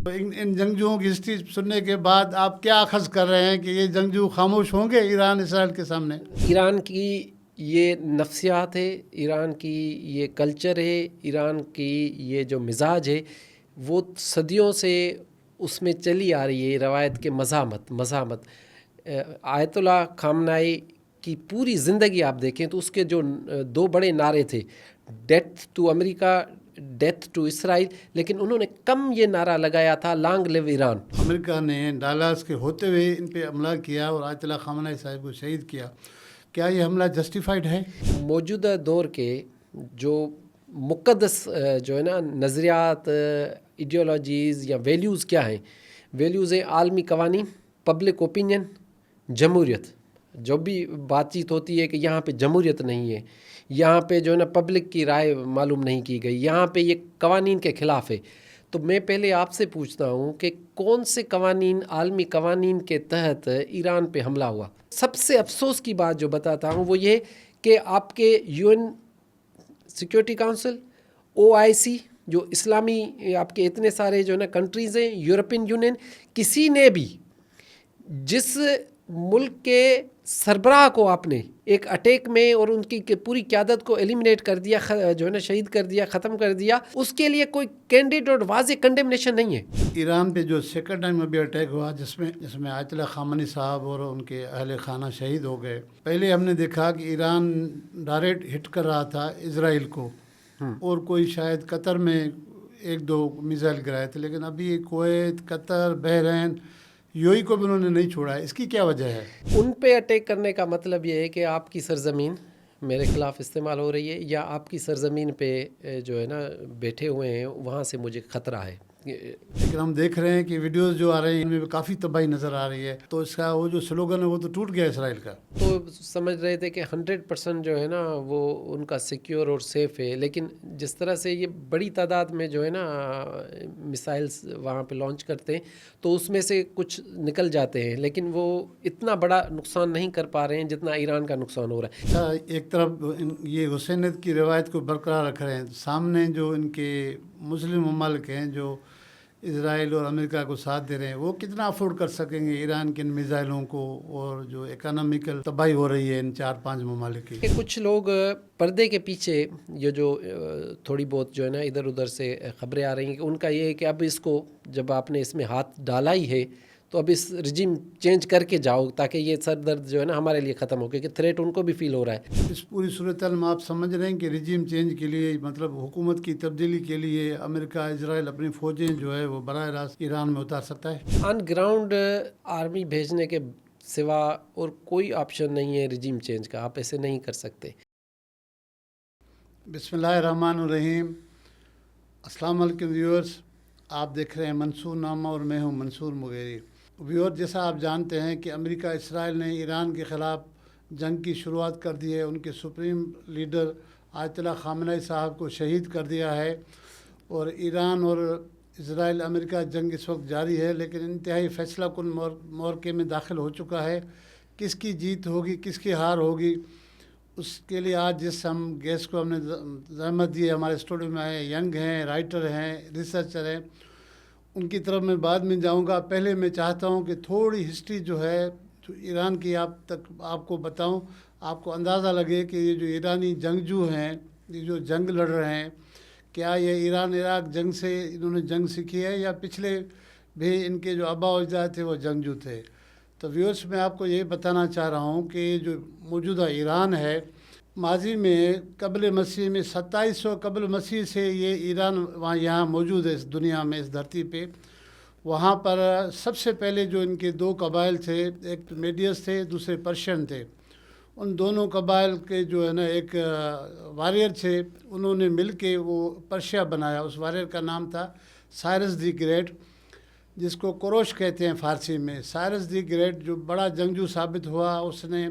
ان جنگجوؤں کی ہسٹری سننے کے بعد آپ کیا اخذ کر رہے ہیں کہ یہ جنگجو خاموش ہوں گے ایران اسرائیل کے سامنے؟ ایران کی یہ نفسیات ہے، ایران کی یہ کلچر ہے، ایران کی یہ جو مزاج ہے وہ صدیوں سے اس میں چلی آ رہی ہے، روایت کے مزاحمت آیت اللہ خامنائی کی پوری زندگی آپ دیکھیں تو اس کے جو دو بڑے نعرے تھے، ڈیتھ ٹو امریکہ، ڈیتھ ٹو اسرائیل، لیکن انہوں نے کم یہ نعرہ لگایا تھا لانگ لیو ایران۔ امریکہ نے ڈالاس کے ہوتے ہوئے ان پہ حملہ کیا اور آیت اللہ خامنہ ای صاحب کو شہید کیا، کیا یہ حملہ جسٹیفائڈ ہے؟ موجودہ دور کے جو مقدس جو ہے نا نظریات، ایڈیالوجیز یا ویلیوز کیا ہیں؟ ویلیوز ہیں عالمی قوانین، پبلک اوپینین، جمہوریت۔ جو بھی بات چیت ہوتی ہے کہ یہاں پہ جمہوریت نہیں ہے، یہاں پہ جو ہے نا پبلک کی رائے معلوم نہیں کی گئی، یہاں پہ یہ قوانین کے خلاف ہے، تو میں پہلے آپ سے پوچھتا ہوں کہ کون سے قوانین، عالمی قوانین کے تحت ایران پہ حملہ ہوا؟ سب سے افسوس کی بات جو بتاتا ہوں وہ یہ کہ آپ کے UN security council, OIC، جو اسلامی آپ کے اتنے سارے جو ہے نا کنٹریز ہیں، یورپین یونین، کسی نے بھی جس ملک کے سربراہ کو آپ نے ایک اٹیک میں اور ان کی پوری قیادت کو ایلیمنیٹ کر دیا، جو ہے نا شہید کر دیا، ختم کر دیا، اس کے لیے کوئی کینڈیڈ اور واضح کنڈیمنیشن نہیں ہے۔ ایران پہ جو سیکنڈ ٹائم ابھی اٹیک ہوا جس میں آیت اللہ خامنی صاحب اور ان کے اہل خانہ شہید ہو گئے، پہلے ہم نے دیکھا کہ ایران ڈائریکٹ ہٹ کر رہا تھا اسرائیل کو، اور کوئی شاید قطر میں ایک دو میزائل گرائے تھے، لیکن ابھی کویت، قطر، بحرین، UAE کو بھی انہوں نے نہیں چھوڑا ہے۔ اس کی کیا وجہ ہے؟ ان پہ اٹیک کرنے کا مطلب یہ ہے کہ آپ کی سرزمین میرے خلاف استعمال ہو رہی ہے، یا آپ کی سرزمین پہ جو ہے نا بیٹھے ہوئے ہیں، وہاں سے مجھے خطرہ ہے۔ لیکن ہم دیکھ رہے ہیں کہ ویڈیوز جو آ رہے ہیں ان میں بھی کافی تباہی نظر آ رہی ہے، تو اس کا وہ جو سلوگن ہے وہ تو ٹوٹ گیا اسرائیل کا۔ تو سمجھ رہے تھے کہ 100% جو ہے نا وہ ان کا سیکیور اور سیف ہے، لیکن جس طرح سے یہ بڑی تعداد میں جو ہے نا میسائلز وہاں پہ لانچ کرتے ہیں تو اس میں سے کچھ نکل جاتے ہیں، لیکن وہ اتنا بڑا نقصان نہیں کر پا رہے ہیں جتنا ایران کا نقصان ہو رہا ہے۔ ایک طرف یہ حسینیت کی روایت کو برقرار رکھ رہے ہیں، سامنے جو ان کے مسلم ممالک ہیں جو اسرائیل اور امریکہ کو ساتھ دے رہے ہیں، وہ کتنا افورڈ کر سکیں گے ایران کے ان میزائلوں کو، اور جو اکنامیکل تباہی ہو رہی ہے ان 4-5 ممالک کی؟ کہ کچھ لوگ پردے کے پیچھے یہ جو تھوڑی بہت جو ہے نا ادھر ادھر سے خبریں آ رہی ہیں کہ ان کا یہ ہے کہ اب اس کو جب آپ نے اس میں ہاتھ ڈالا ہی ہے تو اب اس رجیم چینج کر کے جاؤ تاکہ یہ سر درد جو ہے نا ہمارے لیے ختم ہو، کیونکہ تھریٹ ان کو بھی فیل ہو رہا ہے۔ اس پوری صورتحال میں آپ سمجھ رہے ہیں کہ رجیم چینج کے لیے، مطلب حکومت کی تبدیلی کے لیے امریکہ، اسرائیل اپنی فوجیں جو ہے وہ براہ راست ایران میں اتار سکتا ہے؟ آن گراؤنڈ آرمی بھیجنے کے سوا اور کوئی آپشن نہیں ہے رجیم چینج کا، آپ ایسے نہیں کر سکتے۔ بسم اللہ الرحمن الرحیم۔ السلام علیکم ویورز، آپ دیکھ رہے ہیں منصور نامہ اور میں ہوں منصور مغیری۔ ویور، جیسا آپ جانتے ہیں کہ امریکہ اسرائیل نے ایران کے خلاف جنگ کی شروعات کر دی ہے، ان کے سپریم لیڈر آیت اللہ خامنہ صاحب کو شہید کر دیا ہے، اور ایران اور اسرائیل امریکہ جنگ اس وقت جاری ہے، لیکن انتہائی فیصلہ کن موقع میں داخل ہو چکا ہے۔ کس کی جیت ہوگی، کس کی ہار ہوگی، اس کے لیے آج جس گیسٹ کو ہم نے زحمت دی ہے ہمارے اسٹوڈیو میں آئے، ینگ ہیں، رائٹر ہیں، ریسرچر ہیں، ان کی طرف میں بعد میں جاؤں گا۔ پہلے میں چاہتا ہوں کہ تھوڑی ہسٹری جو ہے جو ایران کی آپ کو بتاؤں، آپ کو اندازہ لگے کہ یہ جو ایرانی جنگجو ہیں، یہ جو جنگ لڑ رہے ہیں، کیا یہ ایران عراق جنگ سے انہوں نے جنگ سیکھی ہے، یا پچھلے بھی ان کے جو آباء و اجداد تھے وہ جنگجو تھے؟ تو ویورس، میں آپ کو یہ بتانا چاہ رہا ہوں کہ یہ جو موجودہ ایران ہے، ماضی میں قبل مسیح میں 2700 قبل مسیح سے یہ ایران یہاں موجود ہے اس دنیا میں، اس دھرتی پہ۔ وہاں پر سب سے پہلے جو ان کے 2 قبائل تھے، ایک میڈیس تھے، دوسرے پرشین تھے۔ ان دونوں قبائل کے جو ہے نا ایک واریر تھے، انہوں نے مل کے وہ پرشیا بنایا۔ اس واریر کا نام تھا سائرس دی گریٹ، جس کو کوروش کہتے ہیں فارسی میں۔ سائرس دی گریٹ جو بڑا جنگجو ثابت ہوا، اس نے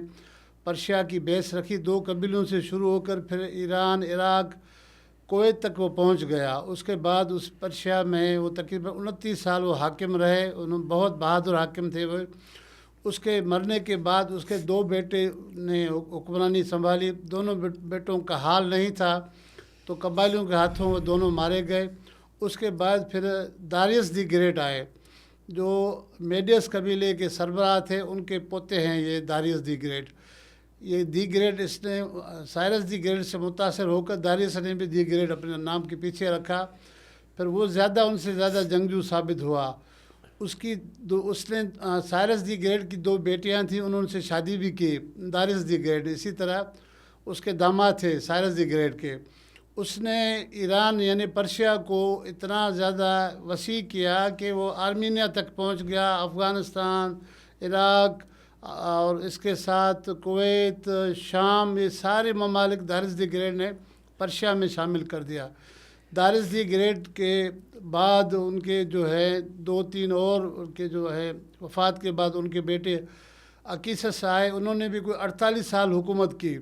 پرشیا کی بیس رکھی، 2 قبیلوں سے شروع ہو کر پھر ایران، عراق، کویت تک وہ پہنچ گیا۔ اس کے بعد اس پرشیا میں وہ تقریباً 29 سال وہ حاکم رہے، انہوں بہت بہادر حاکم تھے وہ۔ اس کے مرنے کے بعد اس کے 2 بیٹے نے حکمرانی سنبھالی۔ دونوں بیٹوں کا حال نہیں تھا، تو قبائلیوں کے ہاتھوں وہ دونوں مارے گئے۔ اس کے بعد پھر داریوس دی گریٹ آئے، جو میڈیس قبیلے کے سربراہ تھے، ان کے پوتے ہیں یہ داریوس دی گریٹ۔ یہ دی گریٹ اس نے سائرس دی گریٹ سے متاثر ہو کر داریوس نے بھی دی گریٹ اپنے نام کے پیچھے رکھا۔ پھر وہ ان سے زیادہ جنگجو ثابت ہوا۔ اس نے سائرس دی گریٹ کی 2 بیٹیاں تھیں، انہوں نے سے شادی بھی کی داریوس دی گریٹ۔ اسی طرح اس کے داماد تھے سائرس دی گریٹ کے۔ اس نے ایران یعنی پرشیا کو اتنا زیادہ وسیع کیا کہ وہ آرمینیا تک پہنچ گیا، افغانستان، عراق اور اس کے ساتھ کویت، شام، یہ سارے ممالک داریوس دی گریٹ نے پرشیا میں شامل کر دیا۔ داریوس دی گریٹ کے بعد ان کے جو ہے 2-3 اور کے جو ہے وفات کے بعد ان کے بیٹے اکیسس آئے، انہوں نے بھی کوئی 48 سال حکومت کی۔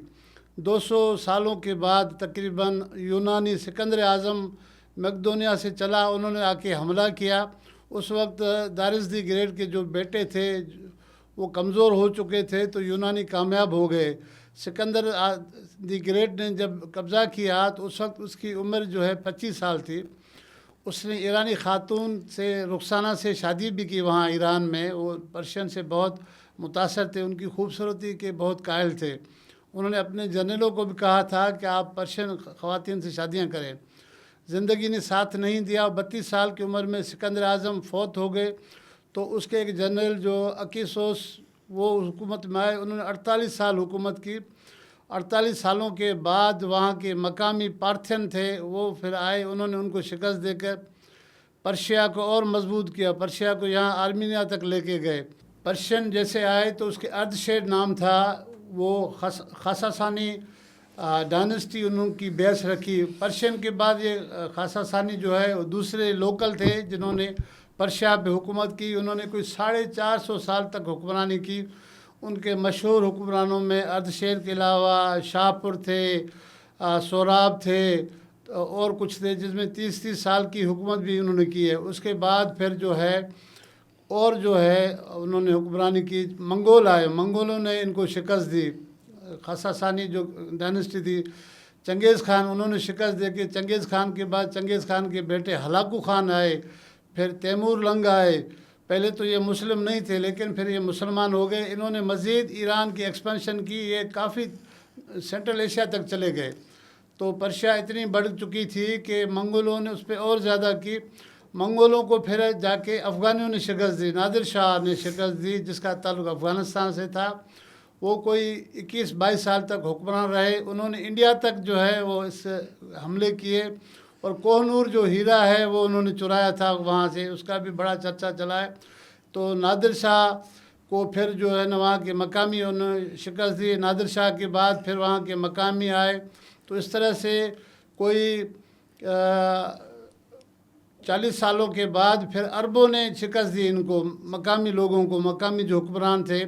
200 سالوں کے بعد تقریباً یونانی سکندر اعظم مقدونیہ سے چلا، انہوں نے آ کے حملہ کیا۔ اس وقت داریوس دی گریٹ کے جو بیٹے تھے وہ کمزور ہو چکے تھے، تو یونانی کامیاب ہو گئے۔ سکندر دی گریٹ نے جب قبضہ کیا تو اس وقت اس کی عمر جو ہے 25 سال تھی۔ اس نے ایرانی خاتون سے رخسانہ سے شادی بھی کی وہاں ایران میں۔ وہ پرشین سے بہت متاثر تھے، ان کی خوبصورتی کے بہت قائل تھے۔ انہوں نے اپنے جنرلوں کو بھی کہا تھا کہ آپ پرشین خواتین سے شادیاں کریں۔ زندگی نے ساتھ نہیں دیا، 32 سال کی عمر میں سکندر اعظم فوت ہو گئے۔ تو اس کے ایک جنرل جو اکیسوس وہ حکومت میں آئے، انہوں نے 48 سال حکومت کی۔ 48 سالوں کے بعد وہاں کے مقامی پارتھین تھے، وہ پھر آئے، انہوں نے ان کو شکست دے کر پرشیا کو اور مضبوط کیا، پرشیا کو یہاں آرمینیا تک لے کے گئے۔ پرشین جیسے آئے تو اس کے اردشیر نام تھا، وہ خاساسانی ڈائنسٹی انہوں کی بیس رکھی۔ پرشین کے بعد یہ خاساسانی جو ہے وہ دوسرے لوکل تھے جنہوں نے پرشیا پہ حکومت کی۔ انہوں نے کوئی 450 سال تک حکمرانی کی۔ ان کے مشہور حکمرانوں میں اردشیر کے علاوہ شاہپور تھے، سوراب تھے اور کچھ تھے، جس میں 30 سال کی حکومت بھی انہوں نے کی ہے۔ اس کے بعد پھر جو ہے انہوں نے حکمرانی کی۔ منگول آئے، منگولوں نے ان کو شکست دی۔ خاساسانی جو ڈائنسٹی تھی، چنگیز خان، انہوں نے شکست دے کے چنگیز خان کے بعد چنگیز خان کے بیٹے ہلاکو خان آئے، پھر تیمور لنگ آئے۔ پہلے تو یہ مسلم نہیں تھے لیکن پھر یہ مسلمان ہو گئے۔ انہوں نے مزید ایران کی ایکسپینشن کی، یہ کافی سینٹرل ایشیا تک چلے گئے۔ تو پرشیا اتنی بڑھ چکی تھی کہ منگولوں نے اس پہ اور زیادہ کی۔ منگولوں کو پھر جا کے افغانیوں نے شکست دی، نادر شاہ نے شکست دی جس کا تعلق افغانستان سے تھا۔ وہ کوئی 21-22 سال تک حکمران رہے۔ انہوں نے انڈیا تک جو ہے وہ اس حملے کیے، اور کوہ نور جو ہیرا ہے وہ انہوں نے چرایا تھا وہاں سے، اس کا بھی بڑا چرچا چلا ہے۔ تو نادر شاہ کو پھر جو ہے نا وہاں کے مقامی انہوں نے شکست دی۔ نادر شاہ کے بعد پھر وہاں کے مقامی آئے۔ تو اس طرح سے کوئی 40 سالوں کے بعد پھر عربوں نے شکست دی ان کو، مقامی لوگوں کو، مقامی جو حکمران تھے۔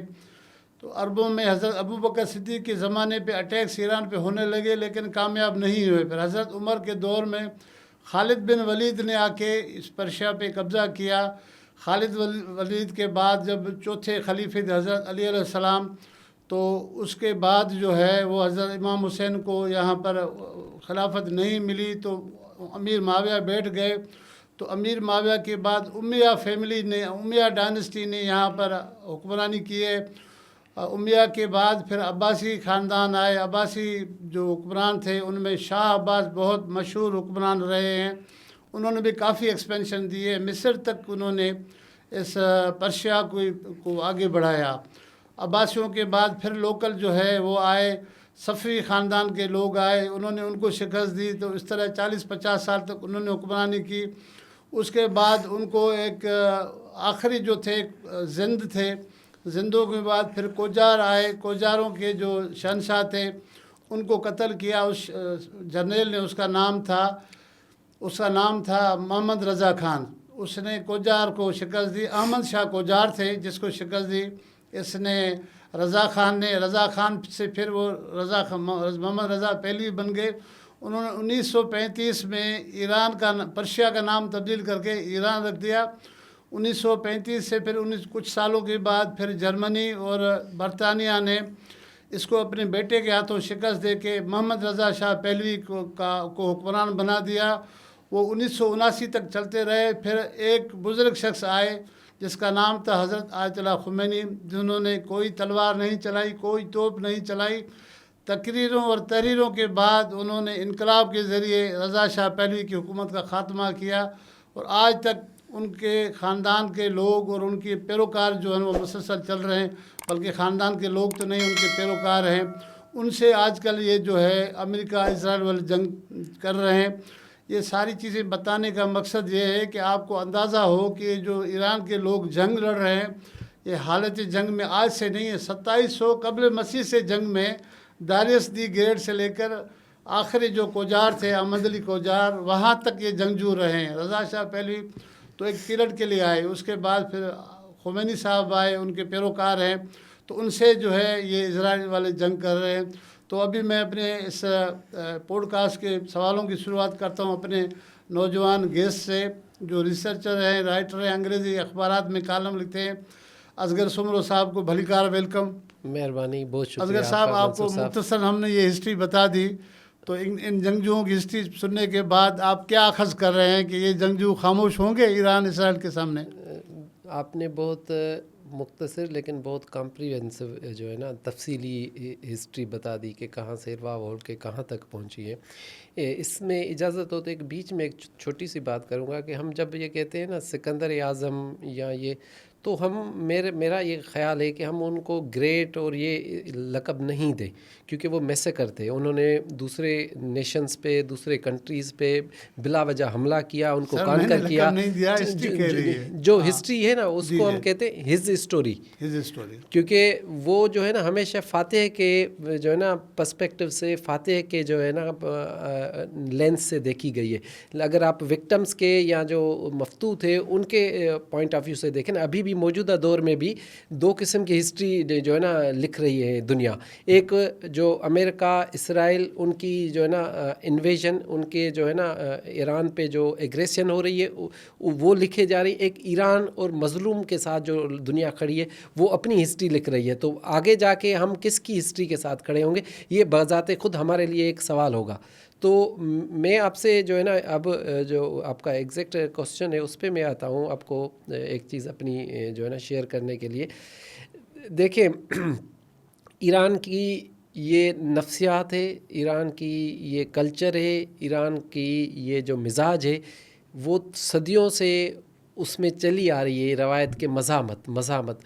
تو عربوں میں حضرت ابوبکر صدیق کے زمانے پہ اٹیکس ایران پہ ہونے لگے لیکن کامیاب نہیں ہوئے۔ پھر حضرت عمر کے دور میں خالد بن ولید نے آ کے اس پرشیا پہ قبضہ کیا۔ خالد ولید کے بعد جب چوتھے خلیفے تھے حضرت علی علیہ السلام، تو اس کے بعد جو ہے وہ حضرت امام حسین کو یہاں پر خلافت نہیں ملی، تو امیر معاویہ بیٹھ گئے۔ تو امیر معاویہ کے بعد امیہ فیملی نے، امیہ ڈائنسٹی نے یہاں پر حکمرانی کی ہے۔ امیہ کے بعد پھر عباسی خاندان آئے۔ عباسی جو حکمران تھے ان میں شاہ عباس بہت مشہور حکمران رہے ہیں، انہوں نے بھی کافی ایکسپینشن دی ہے۔ مصر تک انہوں نے اس پرشیا کو آگے بڑھایا۔ عباسیوں کے بعد پھر لوکل جو ہے وہ آئے، صفوی خاندان کے لوگ آئے، انہوں نے ان کو شکست دی۔ تو اس طرح 40-50 سال تک انہوں نے حکمرانی کی۔ اس کے بعد ان کو ایک آخری جو تھے زند تھے، زندوں کے بعد پھر کوجار آئے۔ کوجاروں کے جو شہنشاہ تھے ان کو قتل کیا اس جرنیل نے، اس کا نام تھا محمد رضا خان۔ اس نے کوجار کو شکست دی۔ احمد شاہ کوجار تھے جس کو شکست دی، اس نے رضا خان سے پھر وہ محمد رضا پہلوی بن گئے۔ انہوں نے 1935 میں پرشیا کا نام تبدیل کر کے ایران رکھ دیا۔ 1935 سے پھر کچھ سالوں کے بعد پھر جرمنی اور برطانیہ نے اس کو اپنے بیٹے کے ہاتھوں شکست دے کے محمد رضا شاہ پہلوی کو حکمران بنا دیا۔ وہ 1979 تک چلتے رہے. پھر ایک بزرگ شخص آئے جس کا نام تھا حضرت آیت اللہ خمینی، جنہوں نے کوئی تلوار نہیں چلائی، کوئی توپ نہیں چلائی. تقریروں اور تحریروں کے بعد انہوں نے انقلاب کے ذریعے رضا شاہ پہلوی کی حکومت کا خاتمہ کیا، اور آج تک ان کے خاندان کے لوگ اور ان کے پیروکار جو ہیں وہ مسلسل چل رہے ہیں. بلکہ خاندان کے لوگ تو نہیں، ان کے پیروکار ہیں. ان سے آج کل یہ جو ہے امریکہ اسرائیل والے جنگ کر رہے ہیں. یہ ساری چیزیں بتانے کا مقصد یہ ہے کہ آپ کو اندازہ ہو کہ جو ایران کے لوگ جنگ لڑ رہے ہیں، یہ حالت جنگ میں آج سے نہیں ہے. 2700 قبل مسیح سے جنگ میں داریوس دی گریٹ سے لے کر آخری جو کوجار تھے، احمد علی کوجار، وہاں تک یہ جنگجو رہے ہیں. رضا شاہ پہلوی تو ایک پیریڈ کے لیے آئے، اس کے بعد پھر خمینی صاحب آئے، ان کے پیروکار ہیں، تو ان سے جو ہے یہ اسرائیل والے جنگ کر رہے ہیں. تو ابھی میں اپنے اس پوڈ کاسٹ کے سوالوں کی شروعات کرتا ہوں اپنے نوجوان گیسٹ سے، جو ریسرچر ہیں، رائٹر ہیں، انگریزی اخبارات میں کالم لکھتے ہیں. اصغر سمرو صاحب کو بھلی کار ویلکم. مہربانی، بہت شکریہ. اصغر صاحب، آپ کو مختصر ہم نے یہ ہسٹری بتا دی، تو ان جنگجوؤں کی ہسٹری سننے کے بعد آپ کیا اخذ کر رہے ہیں کہ یہ جنگجو خاموش ہوں گے ایران اسرائیل کے سامنے؟ آپ نے بہت مختصر لیکن بہت کمپریہنسو جو ہے نا تفصیلی ہسٹری بتا دی کہ کہاں سے اروا ہو کے کہاں تک پہنچی ہے. اس میں اجازت ہو تو ایک بیچ میں ایک چھوٹی سی بات کروں گا کہ ہم جب یہ کہتے ہیں نا سکندر اعظم یا یہ، تو میرا یہ خیال ہے کہ ہم ان کو گریٹ اور یہ لقب نہیں دیں، کیونکہ وہ میسیکر تھے. انہوں نے دوسرے نیشنز پہ، دوسرے کنٹریز پہ بلا وجہ حملہ کیا، ان کو کانکر کیا. جو ہسٹری ہے نا اس کو ہم کہتے ہیں ہز اسٹوری، کیونکہ وہ جو ہے نا ہمیشہ فاتح کے جو ہے نا پرسپیکٹو سے، فاتح کے جو ہے نا لینس سے دیکھی گئی ہے. اگر آپ وکٹمز کے یا جو مفتو تھے ان کے پوائنٹ آف ویو سے دیکھیں نا، ابھی بھی موجودہ دور میں بھی دو قسم کی ہسٹری جو ہے نا لکھ رہی ہے دنیا. ایک جو امریکہ اسرائیل ان کی جو ہے نا انویژن، ان کے جو ہے نا ایران پہ جو ایگریشن ہو رہی ہے وہ لکھے جا رہی. ایک ایران اور مظلوم کے ساتھ جو دنیا کھڑی ہے وہ اپنی ہسٹری لکھ رہی ہے. تو آگے جا کے ہم کس کی ہسٹری کے ساتھ کھڑے ہوں گے، یہ بذات خود ہمارے لیے ایک سوال ہوگا. تو میں آپ سے جو ہے نا اب جو آپ کا ایگزیکٹ کوسچن ہے اس پہ میں آتا ہوں آپ کو ایک چیز اپنی جو ہے نا شیئر کرنے کے لیے. دیکھیں، ایران کی یہ نفسیات ہے، ایران کی یہ کلچر ہے، ایران کی یہ جو مزاج ہے وہ صدیوں سے اس میں چلی آ رہی ہے. روایت کے مزاحمت.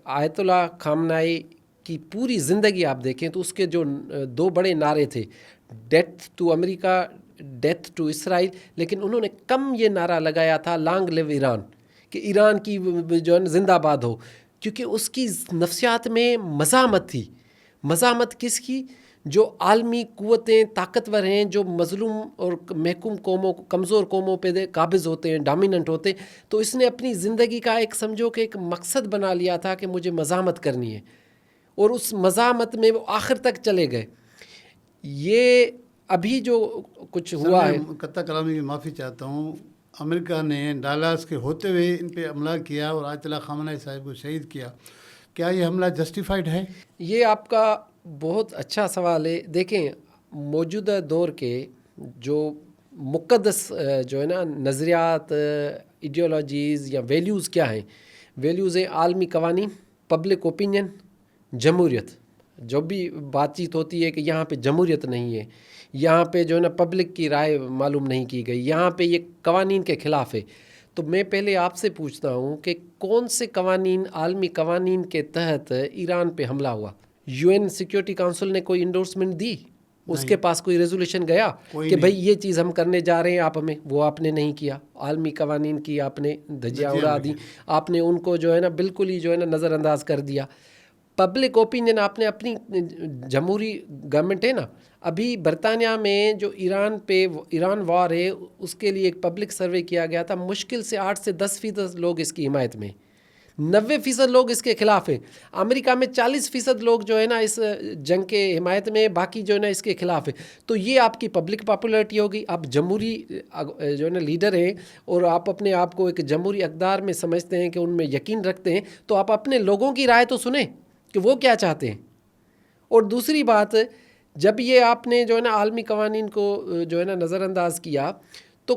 آیت اللہ خامنائی کی پوری زندگی آپ دیکھیں تو اس کے جو دو بڑے نعرے تھے، ڈیتھ ٹو امریکہ، ڈیتھ ٹو اسرائیل، لیکن انہوں نے کم یہ نعرہ لگایا تھا لانگ لیو ایران، کہ ایران کی جو ہے زندہ باد ہو، کیونکہ اس کی نفسیات میں مزاحمت تھی. مزاحمت کس کی؟ جو عالمی قوتیں طاقتور ہیں، جو مظلوم اور محکوم قوموں، کمزور قوموں پہ قابض ہوتے ہیں، ڈومیننٹ ہوتے ہیں. تو اس نے اپنی زندگی کا ایک سمجھو کہ ایک مقصد بنا لیا تھا کہ مجھے مزاحمت کرنی ہے، اور اس مزاحمت میں وہ آخر تک چلے گئے. یہ ابھی جو کچھ ہوا ہے، قطع کلامی کی معافی چاہتا ہوں، امریکہ نے ڈالاس کے ہوتے ہوئے ان پہ حملہ کیا اور آیت اللہ خامنہ ای صاحب کو شہید کیا. کیا یہ حملہ جسٹیفائڈ ہے؟ یہ آپ کا بہت اچھا سوال ہے. دیکھیں، موجودہ دور کے جو مقدس جو ہے نا نظریات، ایڈیالوجیز یا ویلیوز کیا ہیں؟ ویلیوز ہیں عالمی قوانین، پبلک اوپینین، جمہوریت. جو بھی بات چیت ہوتی ہے کہ یہاں پہ جمہوریت نہیں ہے، یہاں پہ جو ہے نا پبلک کی رائے معلوم نہیں کی گئی، یہاں پہ یہ قوانین کے خلاف ہے. تو میں پہلے آپ سے پوچھتا ہوں کہ کون سے قوانین، عالمی قوانین کے تحت ایران پہ حملہ ہوا؟ UN سیکیورٹی کونسل نے کوئی انڈورسمنٹ دی؟ اس کے پاس کوئی ریزولوشن گیا کہ بھئی یہ چیز ہم کرنے جا رہے ہیں آپ ہمیں؟ وہ آپ نے نہیں کیا. عالمی قوانین کی آپ نے دھجیاں اڑا دی، آپ نے ان کو جو ہے نا بالکل ہی جو ہے نا نظر انداز کر دیا. پبلک اوپینین آپ نے اپنی جمہوری گورنمنٹ ہے نا، ابھی برطانیہ میں جو ایران پہ ایران وار ہے اس کے لیے ایک پبلک سروے کیا گیا تھا، مشکل سے 8 سے 10% لوگ اس کی حمایت میں، 90% لوگ اس کے خلاف ہیں. امریکہ میں 40% لوگ جو ہے نا اس جنگ کے حمایت میں، باقی جو ہے نا اس کے خلاف ہے. تو یہ آپ کی پبلک پاپولیرٹی ہوگی. آپ جمہوری جو ہے نا لیڈر ہیں اور آپ اپنے آپ کو ایک جمہوری اقدار میں سمجھتے ہیں کہ ان میں یقین رکھتے ہیں، تو آپ اپنے لوگوں کی رائے تو سنیں کہ وہ کیا چاہتے ہیں. اور دوسری بات، جب یہ آپ نے جو ہے نا عالمی قوانین کو جو ہے نا نظر انداز کیا، تو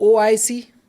OIC,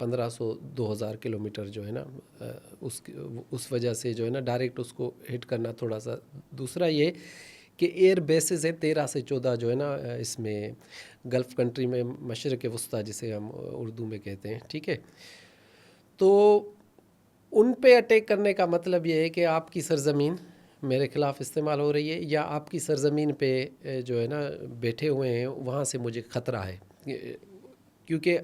1500-2000 کلومیٹر جو ہے نا اس وجہ سے جو ہے نا ڈائریکٹ اس کو ہٹ کرنا تھوڑا سا. دوسرا یہ کہ ایئر بیسز ہیں 13 سے 14 جو ہے نا اس میں گلف کنٹری میں، مشرق وسطیٰ جسے ہم اردو میں کہتے ہیں، ٹھیک ہے. تو ان پہ اٹیک کرنے کا مطلب یہ ہے کہ آپ کی سرزمین میرے خلاف استعمال ہو رہی ہے، یا آپ کی سرزمین پہ جو ہے نا بیٹھے ہوئے ہیں وہاں سے مجھے خطرہ ہے. کیونکہ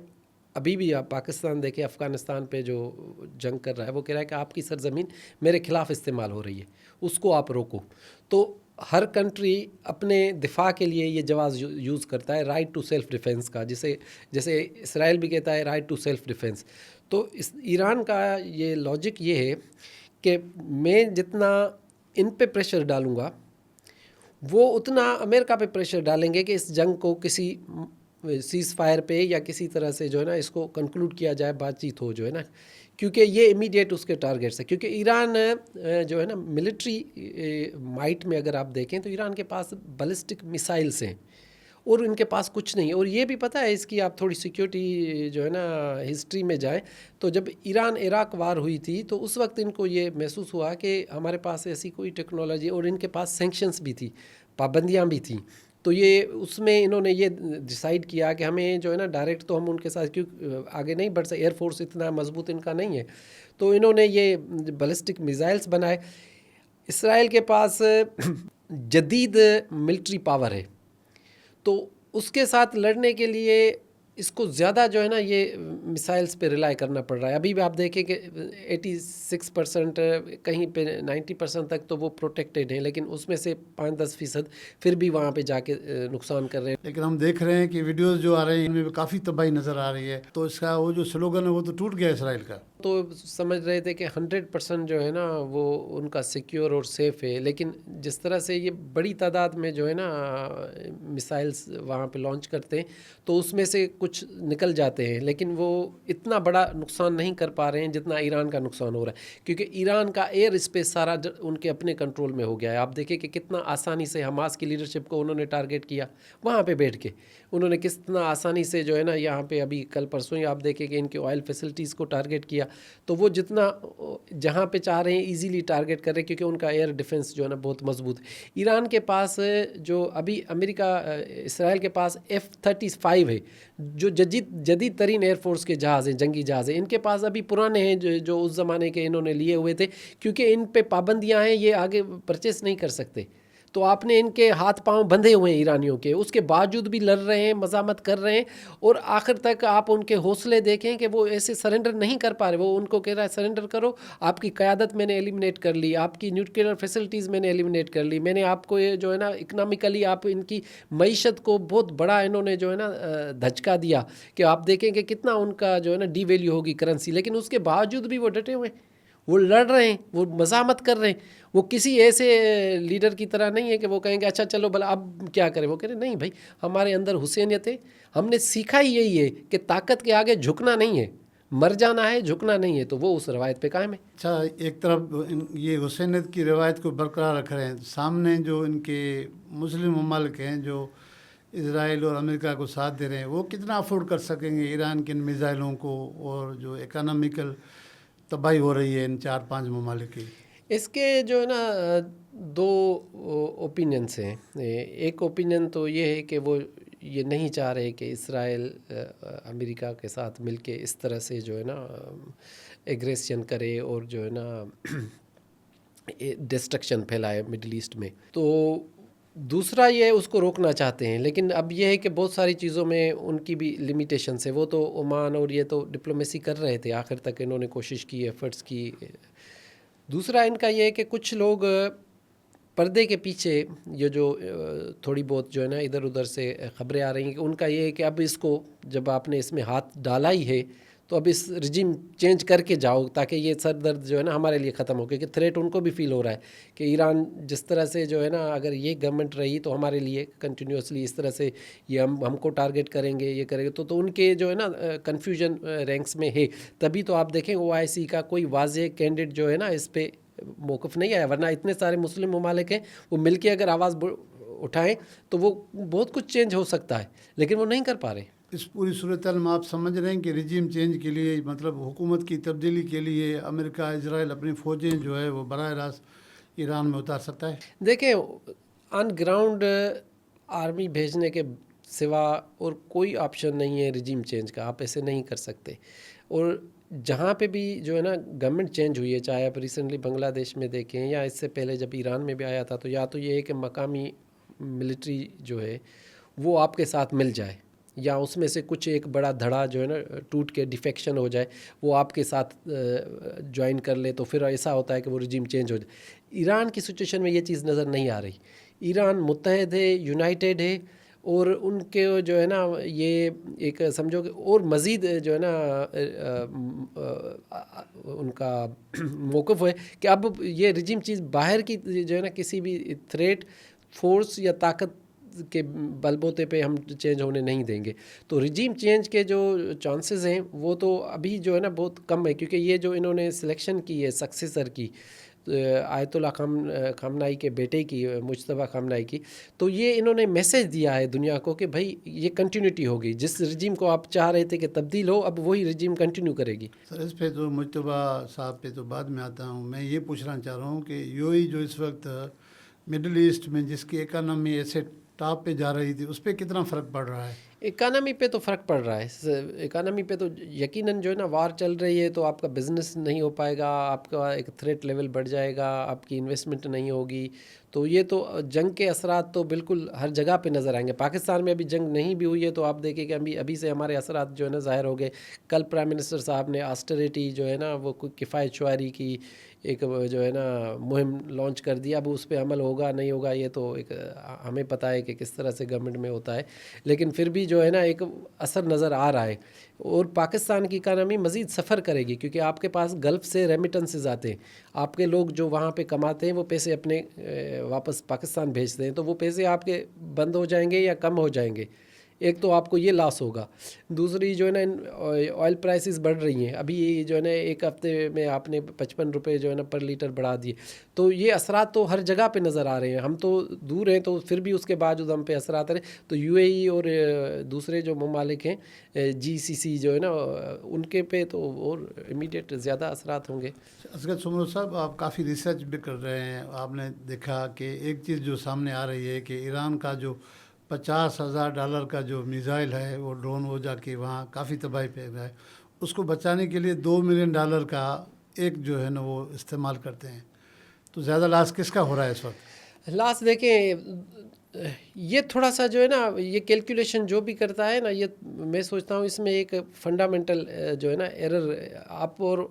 ابھی بھی آپ پاکستان دیکھیں، افغانستان پہ جو جنگ کر رہا ہے وہ کہہ رہا ہے کہ آپ کی سرزمین میرے خلاف استعمال ہو رہی ہے، اس کو آپ روکو. تو ہر کنٹری اپنے دفاع کے لیے یہ جواز یوز کرتا ہے، رائٹ ٹو سیلف ڈیفینس کا، جیسے اسرائیل بھی کہتا ہے رائٹ ٹو سیلف ڈیفینس. تو ایران کا یہ لاجک یہ ہے کہ میں جتنا ان پہ پریشر ڈالوں گا وہ اتنا امریکہ پہ پریشر ڈالیں گے کہ اس جنگ کو کسی سیز فائر پہ یا کسی طرح سے جو ہے نا اس کو کنکلوڈ کیا جائے، بات چیت ہو جو ہے نا. کیونکہ یہ امیڈیٹ اس کے ٹارگیٹس ہیں. کیونکہ ایران جو ہے نا ملٹری مائٹ میں اگر آپ دیکھیں تو ایران کے پاس بیلسٹک میسائلس ہیں اور ان کے پاس کچھ نہیں. اور یہ بھی پتہ ہے اس کی، آپ تھوڑی سیکیورٹی جو ہے نا ہسٹری میں جائیں تو جب ایران عراق وار ہوئی تھی تو اس وقت ان کو یہ محسوس ہوا کہ ہمارے پاس ایسی کوئی ٹیکنالوجی، اور ان کے پاس سینکشنز بھی تھی، پابندیاں بھی تھیں. تو یہ اس میں انہوں نے یہ ڈیسائیڈ کیا کہ ہمیں جو ہے نا ڈائریکٹ تو ہم ان کے ساتھ کیوں آگے نہیں بڑھ سکتے، ایئر فورس اتنا مضبوط ان کا نہیں ہے. تو انہوں نے یہ بیلسٹک میزائلس بنائے. اسرائیل کے پاس جدید ملٹری پاور ہے، تو اس کے ساتھ لڑنے کے لیے اس کو زیادہ جو ہے نا یہ میسائلس پہ ریلائی کرنا پڑ رہا ہے. ابھی بھی آپ دیکھیں کہ 86% کہیں پہ 90% تک تو وہ پروٹیکٹیڈ ہیں، لیکن اس میں سے 5-10% پھر بھی وہاں پہ جا کے نقصان کر رہے ہیں. لیکن ہم دیکھ رہے ہیں کہ ویڈیوز جو آ رہے ہیں ان میں کافی تباہی نظر آ رہی ہے. تو اس کا وہ جو سلوگن ہے وہ تو ٹوٹ گیا اسرائیل کا. تو سمجھ رہے تھے کہ 100% جو ہے نا وہ ان کا سیکیور اور سیف ہے، لیکن جس طرح سے یہ بڑی تعداد میں جو ہے نا میسائلس وہاں پہ لانچ کرتے ہیں تو اس میں سے کچھ نکل جاتے ہیں، لیکن وہ اتنا بڑا نقصان نہیں کر پا رہے ہیں جتنا ایران کا نقصان ہو رہا ہے. کیونکہ ایران کا ایئر اسپیس سارا ان کے اپنے کنٹرول میں ہو گیا ہے. آپ دیکھیں کہ کتنا آسانی سے حماس کی لیڈرشپ کو انہوں نے ٹارگیٹ کیا وہاں پہ بیٹھ کے. انہوں نے کتنا آسانی سے جو ہے نا یہاں پہ ابھی کل پرسوں ہی آپ دیکھیں کہ ان کے آئل فیسلٹیز کو ٹارگیٹ کیا. تو وہ جتنا جہاں پہ چاہ رہے ہیں ایزیلی ٹارگیٹ کر رہے ہیں، کیونکہ ان کا ایئر ڈیفنس جو ہے نا بہت مضبوط ہے. ایران کے پاس جو ابھی امریکہ اسرائیل کے پاس F-35 ہے، جو جدید ترین ایئر فورس کے جہاز ہیں، جنگی جہاز ہیں. ان کے پاس ابھی پرانے ہیں جو اس زمانے کے انہوں نے لیے ہوئے تھے، کیونکہ ان پہ پابندیاں ہیں، یہ آگے پرچیز نہیں کر سکتے. تو آپ نے ان کے ہاتھ پاؤں بندھے ہوئے ہیں ایرانیوں کے، اس کے باوجود بھی لڑ رہے ہیں، مزاحمت کر رہے ہیں. اور آخر تک آپ ان کے حوصلے دیکھیں کہ وہ ایسے سرنڈر نہیں کر پا رہے. وہ ان کو کہہ رہا ہے سرنڈر کرو، آپ کی قیادت میں نے ایلیمنیٹ کر لی، آپ کی نیوکلیئر فیسلٹیز میں نے ایلیمنیٹ کر لی، میں نے آپ کو یہ جو ہے نا اکنامکلی آپ ان کی معیشت کو بہت بڑا انہوں نے جو ہے نا دھچکا دیا کہ آپ دیکھیں کہ کتنا ان کا جو ہے نا ڈی ویلیو ہوگی کرنسی. لیکن اس کے باوجود بھی وہ ڈٹے ہوئے ہیں، وہ لڑ رہے ہیں، وہ مزاحمت کر رہے ہیں. وہ کسی ایسے لیڈر کی طرح نہیں ہے کہ وہ کہیں گے اچھا چلو بھلا اب کیا کریں. وہ کہہ رہے نہیں بھائی، ہمارے اندر حسینیت ہے، ہم نے سیکھا ہی یہی ہے کہ طاقت کے آگے جھکنا نہیں ہے، مر جانا ہے، جھکنا نہیں ہے. تو وہ اس روایت پہ قائم ہے. اچھا، ایک طرف یہ حسینیت کی روایت کو برقرار رکھ رہے ہیں، سامنے جو ان کے مسلم ممالک ہیں جو اسرائیل اور امریکہ کو ساتھ دے رہے ہیں، وہ کتنا افورڈ کر سکیں گے ایران کے ان میزائلوں کو، اور جو اکنامیکل تباہی ہو رہی ہے ان 4-5 ممالک کی. اس کے جو ہے نا 2 اوپینینس ہیں. ایک اوپینین تو یہ ہے کہ وہ یہ نہیں چاہ رہے کہ اسرائیل امریکہ کے ساتھ مل کے اس طرح سے جو ہے نا ایگریشن کرے اور جو ہے نا ڈسٹرکشن پھیلائے مڈل ایسٹ میں. تو دوسرا یہ اس کو روکنا چاہتے ہیں، لیکن اب یہ ہے کہ بہت ساری چیزوں میں ان کی بھی لیمیٹیشنس ہے. وہ تو عمان اور یہ تو ڈپلومیسی کر رہے تھے، آخر تک انہوں نے کوشش کی، ایفرٹس کی. دوسرا ان کا یہ ہے کہ کچھ لوگ پردے کے پیچھے یہ جو تھوڑی بہت جو ہے نا ادھر ادھر سے خبریں آ رہی ہیں کہ ان کا یہ ہے کہ اب اس کو جب آپ نے اس میں ہاتھ ڈالا ہی ہے تو اب اس رجیم چینج کر کے جاؤ تاکہ یہ سر درد جو ہے نا ہمارے لیے ختم ہو. کیونکہ تھریٹ ان کو بھی فیل ہو رہا ہے کہ ایران جس طرح سے جو ہے نا اگر یہ گورنمنٹ رہی تو ہمارے لیے کنٹینیوسلی اس طرح سے یہ ہم کو ٹارگیٹ کریں گے، یہ کریں گے. تو ان کے جو ہے نا کنفیوژن رینکس میں ہے. تبھی تو آپ دیکھیں OIC کا کوئی واضح کینڈیڈیٹ جو ہے نا اس پہ موقف نہیں آیا، ورنہ اتنے سارے مسلم ممالک ہیں، وہ مل کے اگر آواز اٹھائیں تو وہ بہت کچھ چینج ہو سکتا ہے، لیکن وہ نہیں کر پا رہے. اس پوری صورتحال میں آپ سمجھ رہے ہیں کہ رجیم چینج کے لیے مطلب حکومت کی تبدیلی کے لیے امریکہ اسرائیل اپنی فوجیں جو ہے وہ براہ راست ایران میں اتار سکتا ہے؟ دیکھیں آن گراؤنڈ آرمی بھیجنے کے سوا اور کوئی آپشن نہیں ہے رجیم چینج کا. آپ ایسے نہیں کر سکتے. اور جہاں پہ بھی جو ہے نا گورنمنٹ چینج ہوئی ہے، چاہے آپ ریسنٹلی بنگلہ دیش میں دیکھیں یا اس سے پہلے جب ایران میں بھی آیا تھا، تو یا تو یہ ہے کہ مقامی ملٹری جو ہے وہ آپ کے ساتھ مل جائے، یا اس میں سے کچھ ایک بڑا دھڑا جو ہے نا ٹوٹ کے ڈیفیکشن ہو جائے، وہ آپ کے ساتھ جوائن کر لے، تو پھر ایسا ہوتا ہے کہ وہ رجیم چینج ہو جائے. ایران کی سچویشن میں یہ چیز نظر نہیں آ رہی. ایران متحد ہے، یونائٹیڈ ہے، اور ان کے جو ہے نا یہ ایک سمجھو کہ اور مزید جو ہے نا ان کا موقف ہے کہ اب یہ رجیم چیز باہر کی جو ہے نا کسی بھی تھریٹ، فورس یا طاقت کے بل بوتے پہ ہم چینج ہونے نہیں دیں گے. تو رجیم چینج کے جو چانسز ہیں وہ تو ابھی جو ہے نا بہت کم ہے، کیونکہ یہ جو انہوں نے سلیکشن کی ہے سکسیسر کی، آیت اللہ خامنائی کے بیٹے کی، مجتبیٰ خامنائی کی، تو یہ انہوں نے میسیج دیا ہے دنیا کو کہ بھائی یہ کنٹینیوٹی ہوگی. جس رجیم کو آپ چاہ رہے تھے کہ تبدیل ہو، اب وہی رجیم کنٹینیو کرے گی. سر اس پہ تو مجتبیٰ صاحب پہ تو بعد میں آتا ہوں. میں یہ پوچھنا چاہ رہا ہوں کہ یو اے جو اس وقت مڈل ایسٹ میں جس کی اکانومی ایسے ٹاپ پہ جا رہی تھی، اس پہ کتنا فرق پڑ رہا ہے؟ اکانومی پہ تو فرق پڑ رہا ہے. اکانومی پہ تو یقیناً جو ہے نا وار چل رہی ہے تو آپ کا بزنس نہیں ہو پائے گا، آپ کا ایک تھریٹ لیول بڑھ جائے گا، آپ کی انویسٹمنٹ نہیں ہوگی. تو یہ تو جنگ کے اثرات تو بالکل ہر جگہ پہ نظر آئیں گے. پاکستان میں ابھی جنگ نہیں بھی ہوئی ہے تو آپ دیکھیں کہ ابھی سے ہمارے اثرات جو ہے نا ظاہر ہو گئے. کل پرائم منسٹر صاحب نے آسٹریٹی جو ہے نا وہ کفایت شعاری کی ایک جو ہے نا مہم لانچ کر دیا. اب اس پہ عمل ہوگا نہیں ہوگا یہ تو ایک ہمیں پتہ ہے کہ کس طرح سے گورنمنٹ میں ہوتا ہے، لیکن پھر بھی جو ہے نا ایک اثر نظر آ رہا ہے. اور پاکستان کی اکانومی مزید سفر کرے گی، کیونکہ آپ کے پاس گلف سے ریمیٹنسز آتے ہیں. آپ کے لوگ جو وہاں پہ کماتے ہیں وہ پیسے اپنے واپس پاکستان بھیجتے ہیں، تو وہ پیسے آپ کے بند ہو جائیں گے یا کم ہو جائیں گے. ایک تو آپ کو یہ لاس ہوگا. دوسری جو ہے نا آئل پرائسز بڑھ رہی ہیں. ابھی جو ہے نا ایک ہفتے میں آپ نے 55 روپے جو ہے نا پر لیٹر بڑھا دیے. تو یہ اثرات تو ہر جگہ پہ نظر آ رہے ہیں. ہم تو دور ہیں تو پھر بھی اس کے باوجود ہم پہ اثرات آ رہے ہیں. تو یو اے ای اور دوسرے جو ممالک ہیں GCC جو ہے نا ان کے پہ تو اور امیڈیٹ زیادہ اثرات ہوں گے. اصغر سمرو صاحب، آپ کافی ریسرچ بھی کر رہے ہیں. آپ نے دیکھا کہ ایک چیز جو سامنے آ رہی ہے کہ ایران کا جو $50,000 کا جو میزائل ہے وہ ڈرون ہو جا کے وہاں کافی تباہی پھیل رہا ہے. اس کو بچانے کے لیے $2 ملین کا ایک جو ہے نا وہ استعمال کرتے ہیں. تو زیادہ لاس کس کا ہو رہا ہے اس وقت؟ لاس دیکھیں یہ تھوڑا سا جو ہے نا یہ کیلکولیشن جو بھی کرتا ہے نا، یہ میں سوچتا ہوں اس میں ایک فنڈامنٹل جو ہے نا ایرر. آپ اور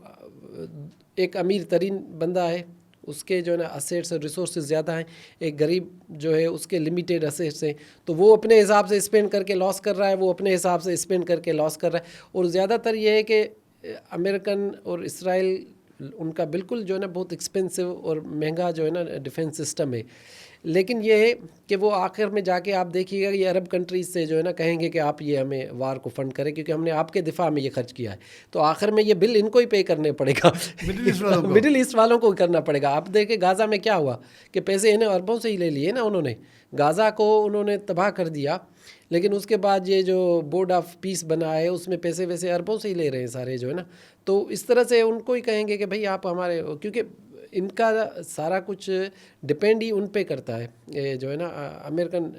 ایک امیر ترین بندہ ہے، اس کے جو ہے نا اسیٹس اور ریسورسز زیادہ ہیں. ایک غریب جو ہے اس کے لمیٹیڈ اسیٹس ہیں، تو وہ اپنے حساب سے اسپینڈ کر کے لاس کر رہا ہے، وہ اپنے حساب سے اسپینڈ کر کے لاس کر رہا ہے. اور زیادہ تر یہ ہے کہ امریکن اور اسرائیل ان کا بالکل جو ہے نا بہت ایکسپینسو اور مہنگا جو ہے نا ڈیفنس سسٹم ہے. لیکن یہ ہے کہ وہ آخر میں جا کے آپ دیکھیے گا یہ عرب کنٹریز سے جو ہے نا کہیں گے کہ آپ یہ ہمیں وار کو فنڈ کریں کیونکہ ہم نے آپ کے دفاع میں یہ خرچ کیا ہے. تو آخر میں یہ بل ان کو ہی پے کرنے پڑے گا، مڈل ایسٹ والوں کو کرنا پڑے گا. آپ دیکھیں غازہ میں کیا ہوا کہ پیسے انہیں عربوں سے ہی لے لیے نا. انہوں نے غازہ کو انہوں نے تباہ کر دیا، لیکن اس کے بعد یہ جو بورڈ آف پیس بنا ہے اس میں پیسے ویسے عربوں سے ہی لے رہے ہیں سارے جو ہے نا. تو اس طرح سے ان کو ہی کہیں گے کہ بھائی آپ ہمارے، کیونکہ ان کا سارا کچھ ڈپینڈ ہی ان پہ کرتا ہے جو ہے نا. امریکن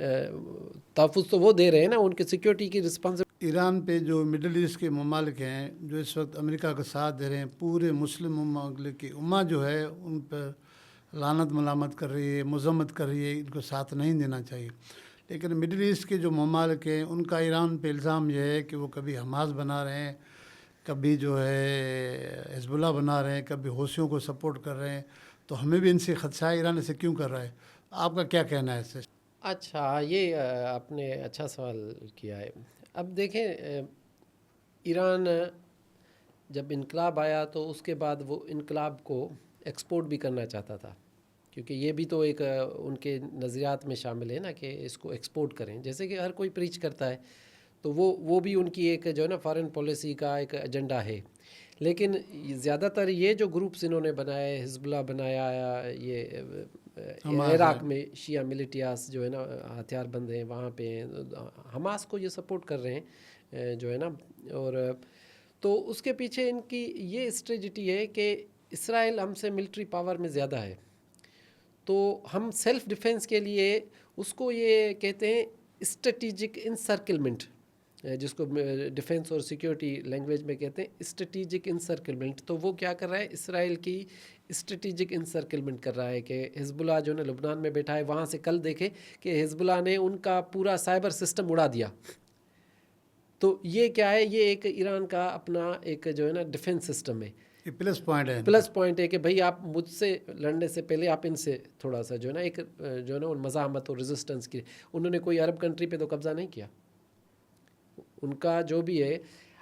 تحفظ تو وہ دے رہے ہیں نا، ان کی سیکیورٹی کی رسپانسبلٹی. ایران پہ جو مڈل ایسٹ کے ممالک ہیں جو اس وقت امریکہ کا ساتھ دے رہے ہیں، پورے مسلم ممالک کی امہ جو ہے ان پر لعنت ملامت کر رہی ہے، مذمت کر رہی ہے، ان کو ساتھ نہیں دینا چاہیے. لیکن مڈل ایسٹ کے جو ممالک ہیں ان کا ایران پہ الزام یہ ہے کہ وہ کبھی حماس بنا رہے ہیں، کبھی جو ہے حزب اللہ بنا رہے ہیں، کبھی حوثیوں کو سپورٹ کر رہے ہیں. تو ہمیں بھی ان سے خدشہ ہے، ایران اسے کیوں کر رہا ہے؟ آپ کا کیا کہنا ہے اس سے؟ اچھا، یہ آپ نے اچھا سوال کیا ہے. اب دیکھیں ایران جب انقلاب آیا تو اس کے بعد وہ انقلاب کو ایکسپورٹ بھی کرنا چاہتا تھا، کیونکہ یہ بھی تو ایک ان کے نظریات میں شامل ہے نا کہ اس کو ایکسپورٹ کریں، جیسے کہ ہر کوئی پریچ کرتا ہے. تو وہ بھی ان کی ایک جو ہے نا فارن پالیسی کا ایک ایجنڈا ہے. لیکن زیادہ تر یہ جو گروپس انہوں نے بنائے، حزب اللہ بنایا، یہ عراق میں شیعہ ملیٹیاس جو ہے نا ہتھیار بند ہیں وہاں پہ ہیں، حماس کو یہ سپورٹ کر رہے ہیں جو ہے نا. اور تو اس کے پیچھے ان کی یہ اسٹریٹجی ہے کہ اسرائیل ہم سے ملٹری پاور میں زیادہ ہے، تو ہم سیلف ڈیفینس کے لیے اس کو یہ کہتے ہیں اسٹریٹجک انسرکلمنٹ، جس کو ڈیفینس اور سیکیورٹی لینگویج میں کہتے ہیں اسٹریٹجک انسرکلمنٹ. تو وہ کیا کر رہا ہے، اسرائیل کی اسٹریٹجک انسرکلمنٹ کر رہا ہے کہ حزب اللہ جو ہے نا لبنان میں بیٹھا ہے، وہاں سے کل دیکھے کہ حزب اللہ نے ان کا پورا سائبر سسٹم اڑا دیا. تو یہ کیا ہے، یہ ایک ایران کا اپنا ایک جو ہے نا ڈیفینس سسٹم ہے. یہ پلس پوائنٹ ہے، پلس پوائنٹ ہے کہ بھائی آپ مجھ سے لڑنے سے پہلے آپ ان سے تھوڑا سا جو ہے نا ایک جو ہے نا مزاحمت اور ریزسٹنس کی. انہوں نے کوئی عرب کنٹری پہ تو قبضہ نہیں کیا، ان کا جو بھی ہے.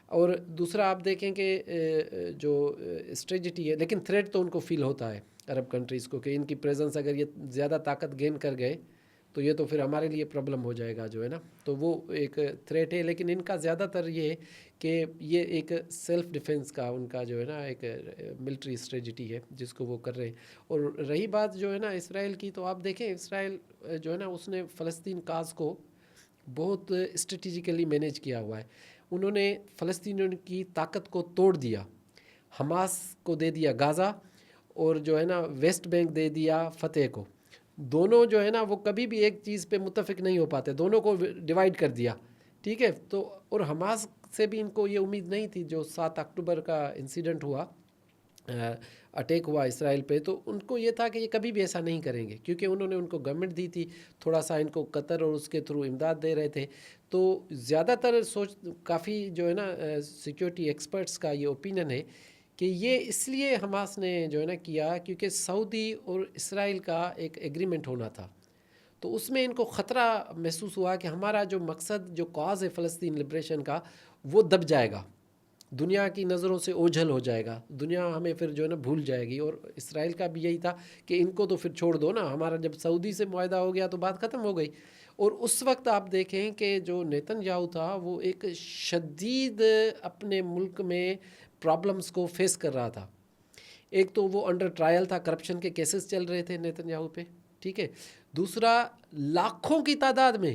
اور دوسرا آپ دیکھیں کہ جو اسٹریٹجی ہے، لیکن تھریٹ تو ان کو فیل ہوتا ہے عرب کنٹریز کو کہ ان کی پریزنس اگر یہ زیادہ طاقت گین کر گئے تو یہ تو پھر ہمارے لیے پرابلم ہو جائے گا جو ہے نا. تو وہ ایک تھریٹ ہے، لیکن ان کا زیادہ تر یہ ہے کہ یہ ایک سیلف ڈیفینس کا ان کا جو ہے نا ایک ملٹری اسٹریٹجی ہے جس کو وہ کر رہے ہیں. اور رہی بات جو ہے نا اسرائیل کی، تو آپ دیکھیں اسرائیل جو ہے نا اس نے فلسطین کاز کو بہت اسٹریٹجیکلی مینیج کیا ہوا ہے. انہوں نے فلسطینیوں کی طاقت کو توڑ دیا، حماس کو دے دیا غازہ، اور جو ہے نا ویسٹ بینک دے دیا فتح کو. دونوں جو ہے نا وہ کبھی بھی ایک چیز پہ متفق نہیں ہو پاتے، دونوں کو ڈیوائیڈ کر دیا. ٹھیک ہے. تو اور حماس سے بھی ان کو یہ امید نہیں تھی، جو 7 اکتوبر کا انسیڈنٹ ہوا، اٹیک ہوا اسرائیل پہ، تو ان کو یہ تھا کہ یہ کبھی بھی ایسا نہیں کریں گے، کیونکہ انہوں نے ان کو گورنمنٹ دی تھی، تھوڑا سا ان کو قطر اور اس کے تھرو امداد دے رہے تھے. تو زیادہ تر کافی جو ہے نا سیکیورٹی ایکسپرٹس کا یہ اوپینین ہے کہ یہ اس لیے حماس نے جو ہے نا کیا کیونکہ سعودی اور اسرائیل کا ایک ایگریمنٹ ہونا تھا. تو اس میں ان کو خطرہ محسوس ہوا کہ ہمارا جو مقصد، جو کاز ہے فلسطین لبریشن کا، وہ دب جائے گا، دنیا کی نظروں سے اوجھل ہو جائے گا، دنیا ہمیں پھر جو ہے نا بھول جائے گی. اور اسرائیل کا بھی یہی تھا کہ ان کو تو پھر چھوڑ دو نا، ہمارا جب سعودی سے معاہدہ ہو گیا تو بات ختم ہو گئی. اور اس وقت آپ دیکھیں کہ جو نیتن یاہو تھا وہ ایک شدید اپنے ملک میں پرابلمز کو فیس کر رہا تھا. ایک تو وہ انڈر ٹرائل تھا، کرپشن کے کیسز چل رہے تھے نیتن یاہو پہ. ٹھیک ہے. دوسرا، لاکھوں کی تعداد میں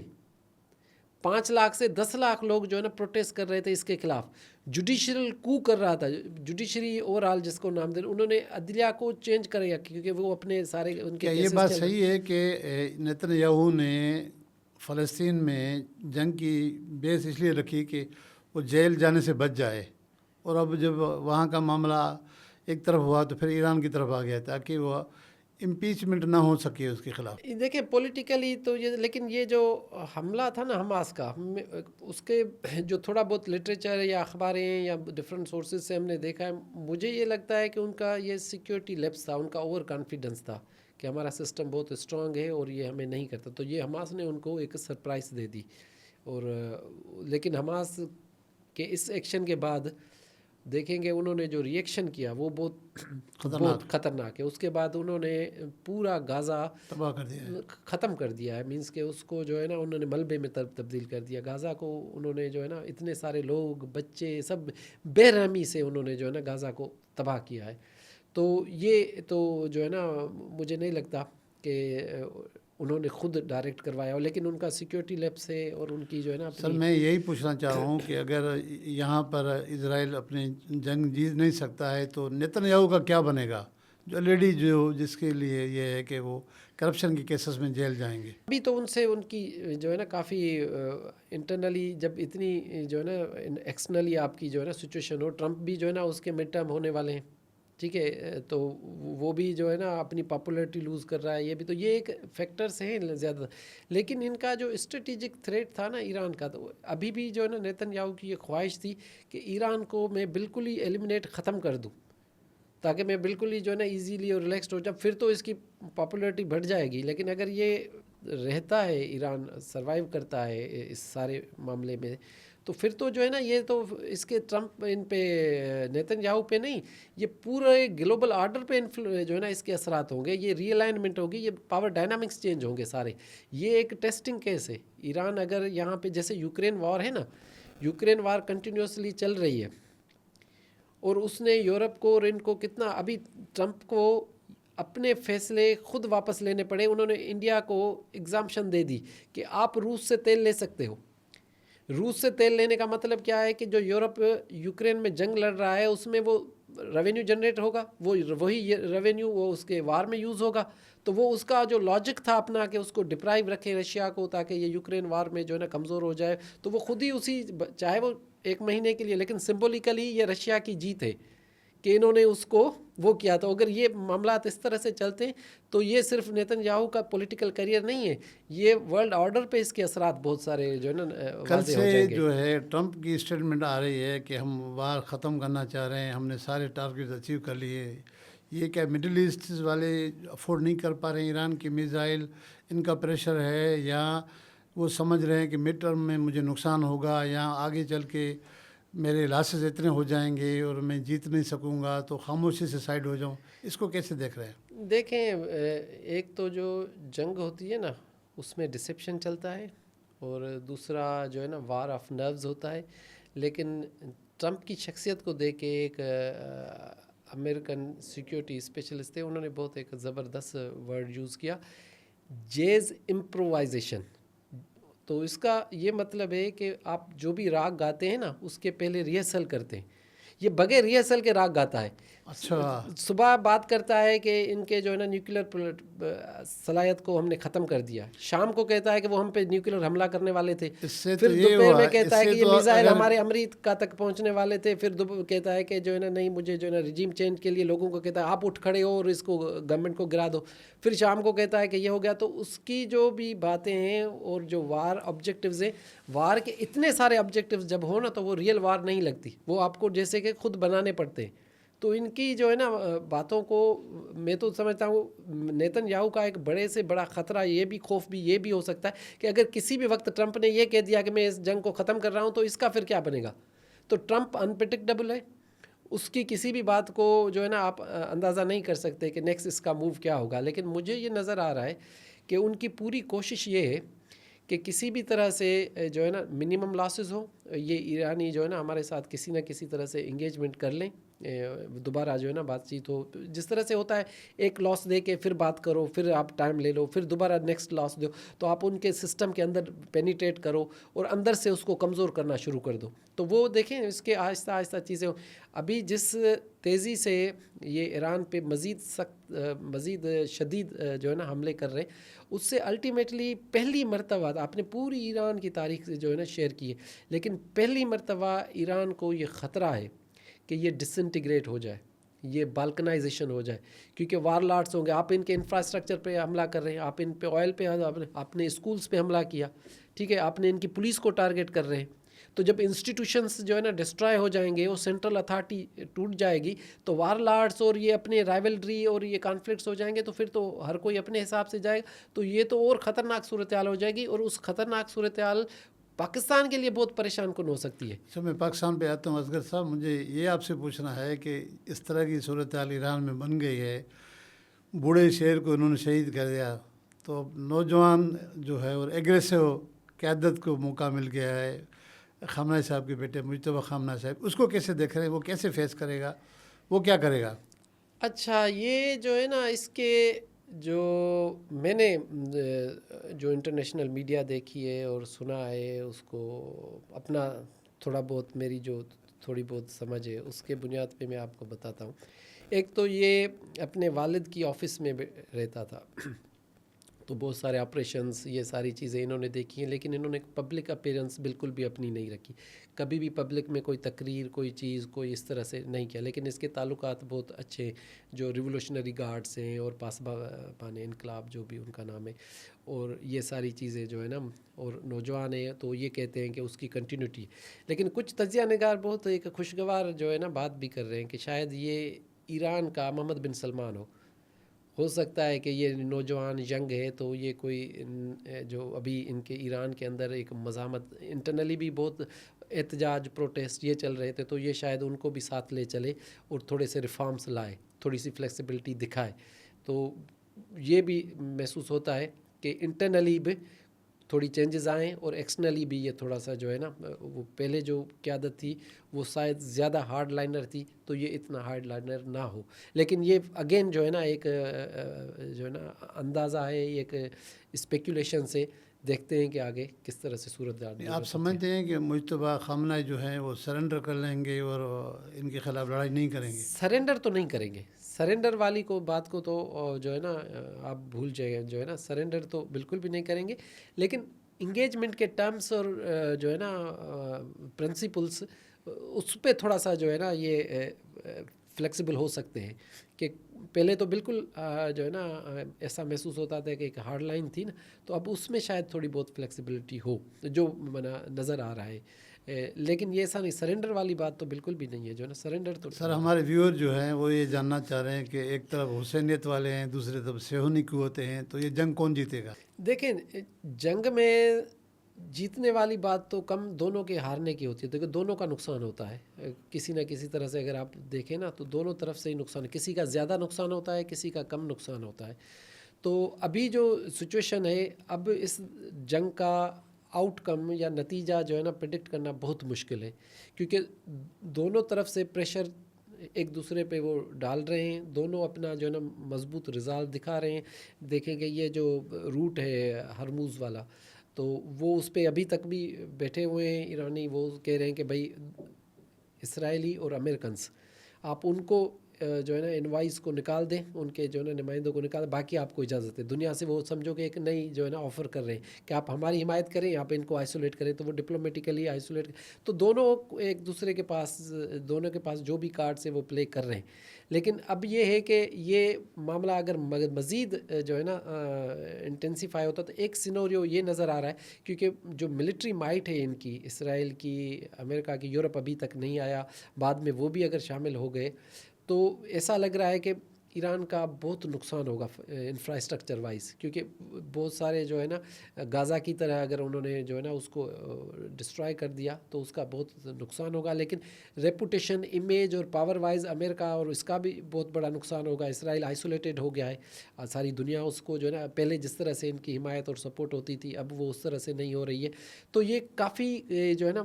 5 لاکھ سے 10 لاکھ لوگ جو ہے نا پروٹیسٹ کر رہے تھے اس کے خلاف. جوڈیشل کو کر رہا تھا، جوڈیشری اوور آل جس کو نام دے، انہوں نے عدلیہ کو چینج کریا کیونکہ وہ اپنے سارے ان کے کیا یہ بات صحیح ہے کہ نیتن یاہو نے فلسطین میں جنگ کی بیس اس لیے رکھی کہ وہ جیل جانے سے بچ جائے، اور اب جب وہاں کا معاملہ ایک طرف ہوا تو پھر ایران کی طرف آ گیا تاکہ وہ امپیچمنٹ نہ ہو سکے اس کے خلاف؟ دیکھیں پولیٹیکلی تو یہ، لیکن یہ جو حملہ تھا نا حماس کا، اس کے جو تھوڑا بہت لٹریچر یا اخباریں یا ڈفرینٹ سورسز سے ہم نے دیکھا ہے، مجھے یہ لگتا ہے کہ ان کا یہ سیکیورٹی لیپس تھا، ان کا اوور کانفیڈنس تھا کہ ہمارا سسٹم بہت اسٹرانگ ہے اور یہ ہمیں نہیں کرتا. تو یہ حماس نے ان کو ایک سرپرائز دے دی. اور لیکن حماس کے اس ایکشن کے بعد دیکھیں گے انہوں نے جو ری ایکشن کیا وہ بہت خطرناک ہے. اس کے بعد انہوں نے پورا غازہ تباہ کر دیا، ختم کر دیا ہے. مینس کہ اس کو جو ہے نا انہوں نے ملبے میں تبدیل کر دیا. غازہ کو انہوں نے جو ہے نا اتنے سارے لوگ، بچے، سب بے رحمی سے انہوں نے جو ہے نا غازہ کو تباہ کیا ہے. تو یہ تو جو ہے نا مجھے نہیں لگتا کہ انہوں نے خود ڈائریکٹ کروایا ہو، لیکن ان کا سیکیورٹی لیپس ہے اور ان کی جو ہے نا سر میں یہی پوچھنا چاہ رہا ہوں کہ اگر یہاں پر اسرائیل اپنی جنگ جیت نہیں سکتا ہے تو نیتن یاہو کا کیا بنے گا، جو آلریڈی جس کے لیے یہ ہے کہ وہ کرپشن کے کیسز میں جیل جائیں گے؟ ابھی تو ان سے ان کی جو ہے نا کافی انٹرنلی جب اتنی جو ہے نا ایکسٹرنلی آپ کی جو ہے نا سچویشن ہو، ٹرمپ بھی جو ہے نا اس کے مڈ ٹرم ہونے والے ہیں. ٹھیک ہے. تو وہ بھی جو ہے نا اپنی پاپولیرٹی لوز کر رہا ہے. یہ بھی تو یہ ایک فیکٹرس ہیں زیادہ. لیکن ان کا جو اسٹریٹجک تھریٹ تھا نا ایران کا، تو ابھی بھی جو ہے نا نیتن یاہو کی یہ خواہش تھی کہ ایران کو میں بالکل ہی ایلیمنیٹ ختم کر دوں تاکہ میں بالکل ہی جو ہے نا ایزیلی اور ریلیکسڈ ہو جب پھر تو اس کی پاپولیرٹی بڑھ جائے گی. لیکن اگر یہ رہتا ہے، ایران سروائیو کرتا ہے اس سارے معاملے میں، تو پھر تو جو ہے نا یہ تو اس کے ٹرمپ ان پہ، نیتن یاہو پہ نہیں، یہ پورے گلوبل آرڈر پہ جو ہے نا اس کے اثرات ہوں گے. یہ ری الائنمنٹ ہوگی، یہ پاور ڈائنامکس چینج ہوں گے سارے. یہ ایک ٹیسٹنگ کیس ہے. ایران اگر یہاں پہ جیسے یوکرین وار ہے نا، یوکرین وار کنٹینیوسلی چل رہی ہے اور اس نے یورپ کو اور ان کو کتنا، ابھی ٹرمپ کو اپنے فیصلے خود واپس لینے پڑے. انہوں نے انڈیا کو ایگزامپشن دے دی کہ آپ روس سے تیل لے سکتے ہو. روس سے تیل لینے کا مطلب کیا ہے کہ جو یورپ یوکرین میں جنگ لڑ رہا ہے اس میں وہ ریونیو جنریٹ ہوگا، وہی ریونیو وہ اس کے وار میں یوز ہوگا. تو وہ اس کا جو لاجک تھا اپنا کہ اس کو ڈپرائیو رکھے رشیا کو تاکہ یہ یوکرین وار میں جو ہے نا کمزور ہو جائے، تو وہ خود ہی اسی چاہے وہ 1 مہینے کے لیے لیکن سمبولیکلی یہ رشیا کی جیت ہے کہ انہوں نے اس کو وہ کیا. تو اگر یہ معاملات اس طرح سے چلتے ہیں تو یہ صرف نیتن یاہو کا پولیٹیکل کریئر نہیں ہے، یہ ورلڈ آرڈر پہ اس کے اثرات بہت سارے جو ہے نا کل واضح ہو سے جائیں گے. جو ہے ٹرمپ کی اسٹیٹمنٹ آ رہی ہے کہ ہم وار ختم کرنا چاہ رہے ہیں، ہم نے سارے ٹارگیٹ اچیو کر لیے. یہ کیا مڈل ایسٹ والے افورڈ نہیں کر پا رہے ہیں ایران کی میزائل، ان کا پریشر ہے، یا وہ سمجھ رہے ہیں کہ مڈ ٹرم میں مجھے نقصان ہوگا یا آگے چل کے میرے لاسز اتنے ہو جائیں گے اور میں جیت نہیں سکوں گا تو خاموشی سے سائڈ ہو جاؤں؟ اس کو کیسے دیکھ رہے ہیں؟ دیکھیں، ایک تو جو جنگ ہوتی ہے نا اس میں ڈسپشن چلتا ہے، اور دوسرا جو ہے نا وار آف نروز ہوتا ہے. لیکن ٹرمپ کی شخصیت کو دیکھ کے ایک امریکن سیکیورٹی اسپیشلسٹ تھے، انہوں نے بہت ایک زبردست ورڈ یوز کیا، جیز امپرووائزیشن. تو اس کا یہ مطلب ہے کہ آپ جو بھی راگ گاتے ہیں نا اس کے پہلے ریہرسل کرتے ہیں. یہ بغیر ریہرسل کے راگ گاتا ہے. اچھا، صبح بات کرتا ہے کہ ان کے جو ہے نا نیوکلیر صلاحیت کو ہم نے ختم کر دیا، شام کو کہتا ہے کہ وہ ہم پہ نیوکلیر حملہ کرنے والے تھے، اس سے پھر تو یہ دوپہر ہوا میں کہتا ہے کہ یہ میزائل اگر ہمارے امریکہ تک پہنچنے والے تھے، پھر کہتا ہے کہ جو ہے نا نہیں مجھے جو ہے نا رجیم چینج کے لیے لوگوں کو کہتا ہے آپ اٹھ کھڑے ہو اور اس کو گورنمنٹ کو گرا دو، پھر شام کو کہتا ہے کہ یہ ہو گیا. تو اس کی جو بھی باتیں ہیں اور جو وار آبجیکٹیوز ہیں، وار کے اتنے سارے آبجیکٹیوز جب ہو نا تو وہ ریئل وار نہیں لگتی، وہ آپ کو جیسے کہ خود بنانے پڑتے ہیں. تو ان کی جو ہے نا باتوں کو میں تو سمجھتا ہوں نیتن یاہو کا ایک بڑے سے بڑا خطرہ یہ بھی، خوف بھی یہ بھی ہو سکتا ہے کہ اگر کسی بھی وقت ٹرمپ نے یہ کہہ دیا کہ میں اس جنگ کو ختم کر رہا ہوں تو اس کا پھر کیا بنے گا. تو ٹرمپ انپریڈکٹیبل ہے، اس کی کسی بھی بات کو جو ہے نا آپ اندازہ نہیں کر سکتے کہ نیکسٹ اس کا موو کیا ہوگا. لیکن مجھے یہ نظر آ رہا ہے کہ ان کی پوری کوشش یہ ہے کہ کسی بھی طرح سے جو ہے نا منیمم لاسز ہو، یہ ایرانی جو ہے نا ہمارے ساتھ کسی نہ کسی طرح سے انگیجمنٹ کر لیں، دوبارہ جو ہے نا بات چیت ہو. جس طرح سے ہوتا ہے ایک لاس دے کے پھر بات کرو، پھر آپ ٹائم لے لو، پھر دوبارہ نیکسٹ لاس دو، تو آپ ان کے سسٹم کے اندر پینیٹریٹ کرو اور اندر سے اس کو کمزور کرنا شروع کر دو. تو وہ دیکھیں اس کے آہستہ آہستہ چیزیں ابھی جس تیزی سے یہ ایران پہ مزید شدید جو ہے نا حملے کر رہے ہیں، اس سے الٹیمیٹلی پہلی مرتبہ آپ نے پوری ایران کی تاریخ سے جو ہے نا شیئر کی ہے، لیکن پہلی مرتبہ ایران کو یہ خطرہ ہے کہ یہ ڈسنٹیگریٹ ہو جائے، یہ بالکنائزیشن ہو جائے، کیونکہ وار لارڈس ہوں گے. آپ ان کے انفراسٹرکچر پہ حملہ کر رہے ہیں، آپ ان پہ آئل پہ، آپ نے اسکولس پہ حملہ کیا، ٹھیک ہے، آپ نے ان کی پولیس کو ٹارگیٹ کر رہے ہیں. تو جب انسٹیٹیوشنس جو ہے نا ڈسٹرائے ہو جائیں گے اور سینٹرل اتھارٹی ٹوٹ جائے گی تو وار لارڈس اور یہ اپنے رائیولری اور یہ کانفلکٹس ہو جائیں گے، تو پھر تو ہر کوئی اپنے حساب سے جائے گا. تو یہ تو اور خطرناک صورتحال ہو جائے گی، اور اس خطرناک صورتحال پاکستان کے لیے بہت پریشان کن ہو سکتی ہے. اچھا، میں پاکستان پہ آتا ہوں. اصغر صاحب، مجھے یہ آپ سے پوچھنا ہے کہ اس طرح کی صورتحال ایران میں بن گئی ہے، بوڑھے شیر کو انہوں نے شہید کر دیا، تو نوجوان جو ہے اور ایگریسو قیادت کو موقع مل گیا ہے. خامنہ صاحب کے بیٹے مجتبیٰ خامنہ صاحب، اس کو کیسے دیکھ رہے ہیں؟ وہ کیسے فیس کرے گا؟ وہ کیا کرے گا؟ اچھا، یہ جو ہے نا اس کے جو میں نے جو انٹرنیشنل میڈیا دیکھی ہے اور سنا ہے، اس کو اپنا تھوڑا بہت میری جو تھوڑی بہت سمجھ ہے اس کے بنیاد پہ میں آپ کو بتاتا ہوں. ایک تو یہ اپنے والد کی آفس میں رہتا تھا، تو بہت سارے آپریشنز یہ ساری چیزیں انہوں نے دیکھی ہیں، لیکن انہوں نے پبلک اپیرنس بالکل بھی اپنی نہیں رکھی، کبھی بھی پبلک میں کوئی تقریر، کوئی چیز، کوئی اس طرح سے نہیں کیا. لیکن اس کے تعلقات بہت اچھے جو ریولوشنری گارڈز ہیں اور پاسبان انقلاب جو بھی ان کا نام ہے، اور یہ ساری چیزیں جو ہے نا، اور نوجوان ہیں تو یہ کہتے ہیں کہ اس کی کنٹینیوٹی. لیکن کچھ تجزیہ نگار بہت ایک خوشگوار جو ہے نا بات بھی کر رہے ہیں کہ شاید یہ ایران کا محمد بن سلمان ہو سکتا ہے کہ یہ نوجوان ینگ ہے، تو یہ کوئی جو ابھی ان کے ایران کے اندر ایک مزاحمت انٹرنلی بھی بہت احتجاج پروٹیسٹ یہ چل رہے تھے، تو یہ شاید ان کو بھی ساتھ لے چلے اور تھوڑے سے ریفارمز لائے، تھوڑی سی فلیکسیبلٹی دکھائے. تو یہ بھی محسوس ہوتا ہے کہ انٹرنلی بھی تھوڑی چینجز آئیں اور ایکسٹرنلی بھی یہ تھوڑا سا جو ہے نا، وہ پہلے جو قیادت تھی وہ شاید زیادہ ہارڈ لائنر تھی، تو یہ اتنا ہارڈ لائنر نہ ہو. لیکن یہ اگین جو ہے نا ایک جو ہے نا اندازہ ہے، ایک اسپیکولیشن سے دیکھتے ہیں کہ آگے کس طرح سے صورت حال آپ سمجھتے ہیں کہ مجتبیٰ خامنہ جو ہیں وہ سرنڈر کر لیں گے اور ان کے خلاف لڑائی نہیں کریں گے؟ سرنڈر تو نہیں کریں گے، سرنڈر والی کو بات کو تو جو ہے نا آپ بھول جائیں، جو ہے نا سرنڈر تو بالکل بھی نہیں کریں گے، لیکن انگیجمنٹ کے ٹرمز اور جو ہے نا پرنسپلس اس پہ تھوڑا سا جو ہے نا یہ فلیکسیبل ہو سکتے ہیں کہ پہلے تو بالکل جو ہے نا ایسا محسوس ہوتا تھا کہ ایک ہارڈ لائن تھی نا، تو اب اس میں شاید تھوڑی بہت فلیکسیبلٹی ہو جو نظر آ رہا ہے، لیکن یہ ایسا نہیں، سرنڈر والی بات تو بالکل بھی نہیں ہے، جو ہے نا سرنڈر تو سر ہمارے ویور جو ہیں وہ یہ جاننا چاہ رہے ہیں کہ ایک طرف حسینیت والے ہیں، دوسری طرف صہیونی قوتیں ہیں، تو یہ جنگ کون جیتے گا؟ دیکھیں جنگ میں جیتنے والی بات تو کم دونوں کے ہارنے کی ہوتی ہے، دیکھیں دونوں کا نقصان ہوتا ہے کسی نہ کسی طرح سے، اگر آپ دیکھیں نا تو دونوں طرف سے ہی نقصان ہے، کسی کا زیادہ نقصان ہوتا ہے، کسی کا کم نقصان ہوتا ہے۔ تو ابھی جو سچویشن ہے، اب اس جنگ کا آؤٹ کم یا نتیجہ جو ہے نا پریڈکٹ کرنا بہت مشکل ہے، کیونکہ دونوں طرف سے پریشر ایک دوسرے پہ وہ ڈال رہے ہیں، دونوں اپنا جو ہے نا مضبوط رزالٹ دکھا رہے ہیں۔ دیکھیں کہ یہ جو روٹ ہے ہرموز والا، تو وہ اس پہ ابھی تک بھی بیٹھے ہوئے ہیں ایرانی، وہ کہہ رہے ہیں کہ بھائی اسرائیلی اور امریکنس آپ ان کو جو ہے نا انوائس کو نکال دیں، ان کے جو ہے نا نمائندوں کو نکال دیں، باقی آپ کو اجازت ہے دنیا سے، وہ سمجھو کہ ایک نئی جو ہے نا آفر کر رہے ہیں کہ آپ ہماری حمایت کریں، آپ ان کو آئسولیٹ کریں، تو وہ ڈپلومیٹیکلی آئسولیٹ، تو دونوں ایک دوسرے کے پاس، دونوں کے پاس جو بھی کارڈز ہیں وہ پلے کر رہے ہیں۔ لیکن اب یہ ہے کہ یہ معاملہ اگر مزید جو ہے نا انٹینسیفائی ہوتا تو ایک سینوریو یہ نظر آ رہا ہے، کیونکہ جو ملٹری مائٹ ہے ان کی، اسرائیل کی، امریکہ کی، یورپ ابھی تک نہیں آیا، بعد میں وہ بھی اگر شامل ہو گئے تو ایسا لگ رہا ہے کہ ایران کا بہت نقصان ہوگا انفراسٹرکچر وائز، کیونکہ بہت سارے جو ہے نا غازہ کی طرح اگر انہوں نے جو ہے نا اس کو ڈسٹرائے کر دیا تو اس کا بہت نقصان ہوگا، لیکن ریپوٹیشن، امیج اور پاور وائز امریکہ اور اس کا بھی بہت بڑا نقصان ہوگا۔ اسرائیل آئسولیٹڈ ہو گیا ہے، ساری دنیا اس کو جو ہے نا پہلے جس طرح سے ان کی حمایت اور سپورٹ ہوتی تھی اب وہ اس طرح سے نہیں ہو رہی ہے، تو یہ کافی جو ہے نا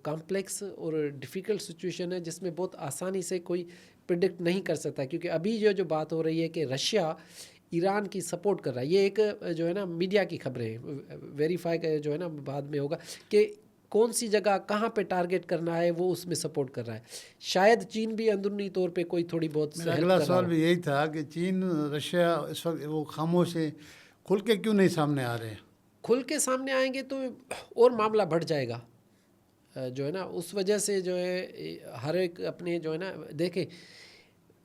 کمپلیکس اور ڈیفیکلٹ سچویشن ہے جس میں بہت آسانی سے کوئی پریڈکٹ نہیں کر سکتا، کیونکہ ابھی جو بات ہو رہی ہے کہ رشیا ایران کی سپورٹ کر رہا ہے، یہ ایک جو ہے نا میڈیا کی خبریں ہیں، ویریفائی جو ہے نا بعد میں ہوگا کہ کون سی جگہ کہاں پہ ٹارگٹ کرنا ہے، وہ اس میں سپورٹ کر رہا ہے۔ شاید چین بھی اندرونی طور پہ کوئی تھوڑی بہت میرا ہیلپ اگلا کر رہا سوال ہو۔ بھی یہی تھا کہ چین، رشیا اس وقت وہ خاموش ہے، کھل کے کیوں نہیں سامنے آ رہے ہیں؟ کھل کے سامنے آئیں گے تو اور معاملہ بڑھ جائے گا، جو ہے نا اس وجہ سے جو ہے ہر ایک اپنے جو ہے نا، دیکھیں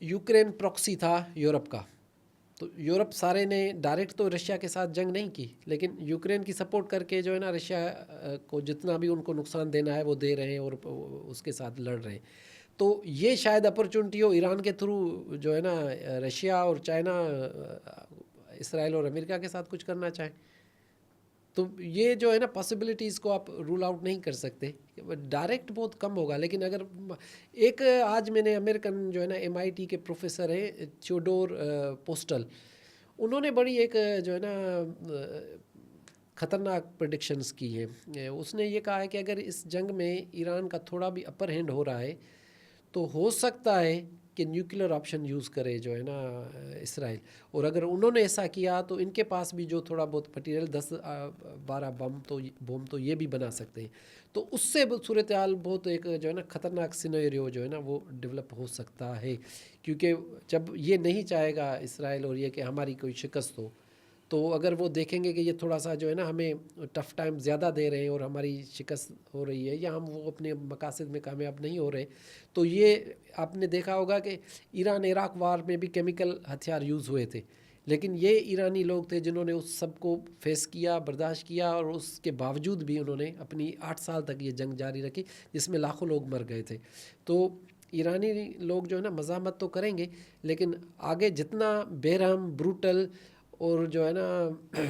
یوکرین پروکسی تھا یورپ کا، تو یورپ سارے نے ڈائریکٹ تو رشیا کے ساتھ جنگ نہیں کی، لیکن یوکرین کی سپورٹ کر کے جو ہے نا رشیا کو جتنا بھی ان کو نقصان دینا ہے وہ دے رہے ہیں اور اس کے ساتھ لڑ رہے ہیں۔ تو یہ شاید اپرچونٹی ہو ایران کے تھرو جو ہے نا رشیا اور چائنا اسرائیل اور امریکہ کے ساتھ کچھ کرنا چاہیں، تو یہ جو ہے نا پاسبلٹیز کو آپ رول آؤٹ نہیں کر سکتے، ڈائریکٹ بہت کم ہوگا۔ لیکن اگر ایک آج میں نے امریکن جو ہے نا MIT کے پروفیسر ہیں تھیوڈور پوسٹل، انہوں نے بڑی ایک جو ہے نا خطرناک پریڈکشنز کی ہیں۔ اس نے یہ کہا ہے کہ اگر اس جنگ میں ایران کا تھوڑا بھی اپر ہینڈ ہو رہا ہے تو ہو سکتا ہے کہ نیوکلر آپشن یوز کرے جو ہے نا اسرائیل، اور اگر انہوں نے ایسا کیا تو ان کے پاس بھی جو تھوڑا بہت مٹیریل 10-12 بم تو یہ بھی بنا سکتے ہیں، تو اس سے صورتحال بہت ایک جو ہے نا خطرناک سینیریو جو ہے نا وہ ڈیولپ ہو سکتا ہے، کیونکہ جب یہ نہیں چاہے گا اسرائیل اور یہ کہ ہماری کوئی شکست ہو، تو اگر وہ دیکھیں گے کہ یہ تھوڑا سا جو ہے نا ہمیں ٹف ٹائم زیادہ دے رہے ہیں اور ہماری شکست ہو رہی ہے یا ہم وہ اپنے مقاصد میں کامیاب نہیں ہو رہے، تو یہ آپ نے دیکھا ہوگا کہ ایران عراق وار میں بھی کیمیکل ہتھیار یوز ہوئے تھے، لیکن یہ ایرانی لوگ تھے جنہوں نے اس سب کو فیس کیا، برداشت کیا، اور اس کے باوجود بھی انہوں نے اپنی 8 سال تک یہ جنگ جاری رکھی جس میں لاکھوں لوگ مر گئے تھے۔ تو ایرانی لوگ جو ہے نا مزاحمت تو کریں گے، لیکن آگے جتنا بے رحم، بروٹل اور جو ہے نا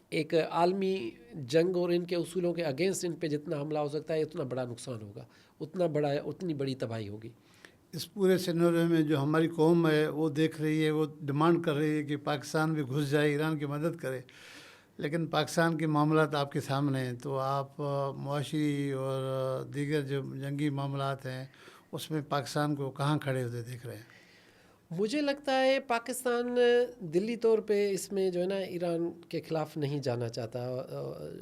ایک عالمی جنگ اور ان کے اصولوں کے اگینسٹ ان پہ جتنا حملہ ہو سکتا ہے اتنا بڑا نقصان ہوگا، اتنی بڑی تباہی ہوگی۔ اس پورے سینیریو میں جو ہماری قوم ہے وہ دیکھ رہی ہے، وہ ڈیمانڈ کر رہی ہے کہ پاکستان بھی گھس جائے، ایران کی مدد کرے، لیکن پاکستان کے معاملات آپ کے سامنے ہیں، تو آپ معاشی اور دیگر جو جنگی معاملات ہیں اس میں پاکستان کو کہاں کھڑے ہوتے دیکھ رہے ہیں؟ مجھے لگتا ہے پاکستان دلی طور پہ اس میں جو ہے نا ایران کے خلاف نہیں جانا چاہتا،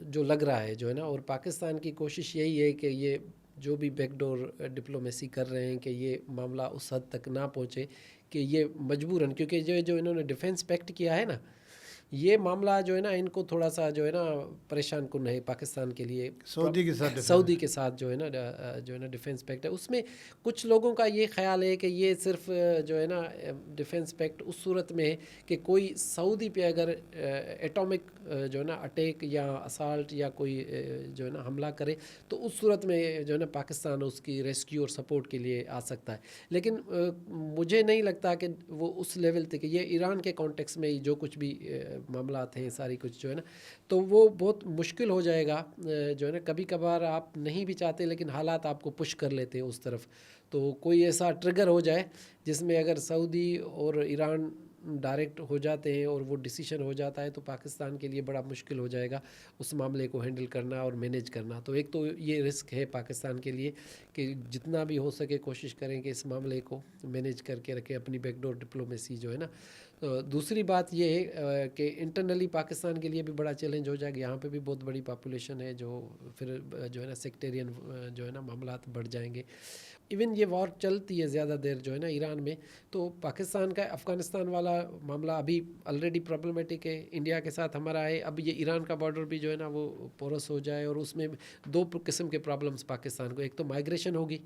جو لگ رہا ہے جو ہے نا، اور پاکستان کی کوشش یہی ہے کہ یہ جو بھی بیک ڈور ڈپلومیسی کر رہے ہیں کہ یہ معاملہ اس حد تک نہ پہنچے کہ یہ مجبوراً، کیونکہ جو انہوں نے ڈیفینس پیکٹ کیا ہے نا، یہ معاملہ جو ہے نا ان کو تھوڑا سا جو ہے نا پریشان کن ہے پاکستان کے لیے. سعودی کے ساتھ سعودی کے ساتھ جو ہے نا ڈیفینس پیکٹ ہے، اس میں کچھ لوگوں کا یہ خیال ہے کہ یہ صرف جو ہے نا ڈیفینس پیکٹ اس صورت میں ہے کہ کوئی سعودی پہ اگر ایٹامک جو ہے نا اٹیک یا اسالٹ یا کوئی جو ہے نا حملہ کرے تو اس صورت میں جو ہے نا پاکستان اس کی ریسکیو اور سپورٹ کے لیے آ سکتا ہے. لیکن مجھے نہیں لگتا کہ وہ اس لیول تک، یہ ایران کے کانٹیکس میں جو کچھ بھی معاملات ہیں ساری کچھ جو ہے نا، تو وہ بہت مشکل ہو جائے گا جو ہے نا. کبھی کبھار آپ نہیں بھی چاہتے لیکن حالات آپ کو پش کر لیتے ہیں اس طرف، تو کوئی ایسا ٹریگر ہو جائے جس میں اگر سعودی اور ایران ڈائریکٹ ہو جاتے ہیں اور وہ ڈیسیشن ہو جاتا ہے تو پاکستان کے لیے بڑا مشکل ہو جائے گا اس معاملے کو ہینڈل کرنا اور مینیج کرنا. تو ایک تو یہ رسک ہے پاکستان کے لیے کہ جتنا بھی ہو سکے کوشش کریں کہ اس معاملے کو مینیج کر کے رکھیں اپنی بیک ڈور ڈپلومیسی جو ہے نا. دوسری بات یہ ہے کہ انٹرنلی پاکستان کے لیے بھی بڑا چیلنج ہو جائے گا. یہاں پہ بھی بہت بڑی پاپولیشن ہے جو پھر جو ہے نا سیکٹیرین جو ہے نا معاملات بڑھ جائیں گے. ایون یہ وار چلتی ہے زیادہ دیر جو ہے نا ایران میں، تو پاکستان کا افغانستان والا معاملہ ابھی آلریڈی پرابلمٹک ہے انڈیا کے ساتھ ہمارا ہے. اب یہ ایران کا بارڈر بھی جو ہے نا وہ پورس ہو جائے اور اس میں دو قسم کے پرابلمس پاکستان کو. ایک تو مائیگریشن ہوگی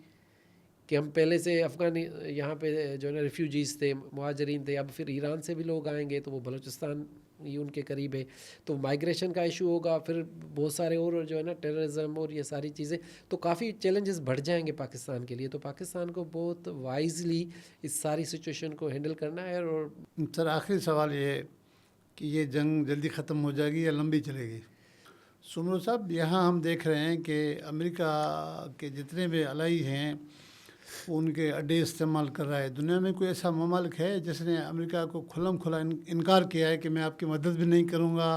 کہ ہم پہلے سے افغانی یہاں پہ جو ہے نا ریفیوجیز تھے، مہاجرین تھے، اب پھر ایران سے بھی لوگ آئیں گے تو وہ بلوچستان یہ ان کے قریب ہے، تو مائیگریشن کا ایشو ہوگا. پھر بہت سارے اور جو ہے نا ٹیررزم اور یہ ساری چیزیں، تو کافی چیلنجز بڑھ جائیں گے پاکستان کے لیے. تو پاکستان کو بہت وائزلی اس ساری سچویشن کو ہینڈل کرنا ہے. اور سر آخری سوال یہ ہے کہ یہ جنگ جلدی ختم ہو جائے گی یا لمبی چلے گی؟ سمرو صاحب، یہاں ہم دیکھ رہے ہیں کہ امریکہ کے جتنے بھی الائی ہیں ان کے اڈے استعمال کر رہا ہے. دنیا میں کوئی ایسا ممالک ہے جس نے امریکہ کو کھلم کھلا انکار کیا ہے کہ میں آپ کی مدد بھی نہیں کروں گا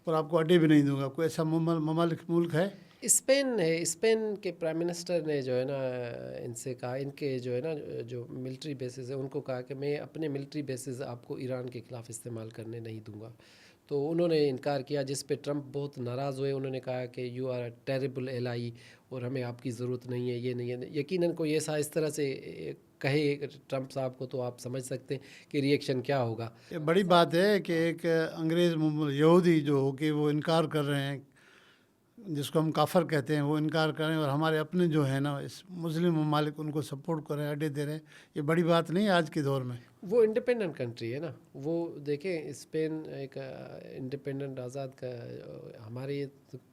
اور آپ کو اڈے بھی نہیں دوں گا؟ کوئی ایسا ملک ہے؟ اسپین ہے. اسپین کے پرائم منسٹر نے جو ہے نا ان سے کہا، ان کے جو ہے نا جو ملٹری بیسز ہیں ان کو کہا کہ میں اپنے ملٹری بیسز آپ کو ایران کے خلاف استعمال کرنے نہیں دوں گا. تو انہوں نے انکار کیا، جس پہ ٹرمپ بہت ناراض ہوئے. انہوں نے کہا کہ you are a terrible ally اور ہمیں آپ کی ضرورت نہیں ہے، یہ نہیں ہے. یقیناً کوئی ایسا اس طرح سے کہے ٹرمپ صاحب کو تو آپ سمجھ سکتے ہیں کہ ریئیکشن کیا ہوگا. یہ بڑی بات ہے کہ ایک انگریز یہودی جو ہو کہ وہ انکار کر رہے ہیں، جس کو ہم کافر کہتے ہیں، وہ انکار کریں اور ہمارے اپنے جو ہیں نا اس مسلم ممالک ان کو سپورٹ کر رہے ہیں، اڈے دے رہے ہیں. یہ بڑی بات نہیں ہے آج کے دور میں. وہ انڈیپینڈنٹ کنٹری ہے نا. وہ دیکھیں اسپین ایک انڈیپینڈنٹ آزاد کا، ہمارے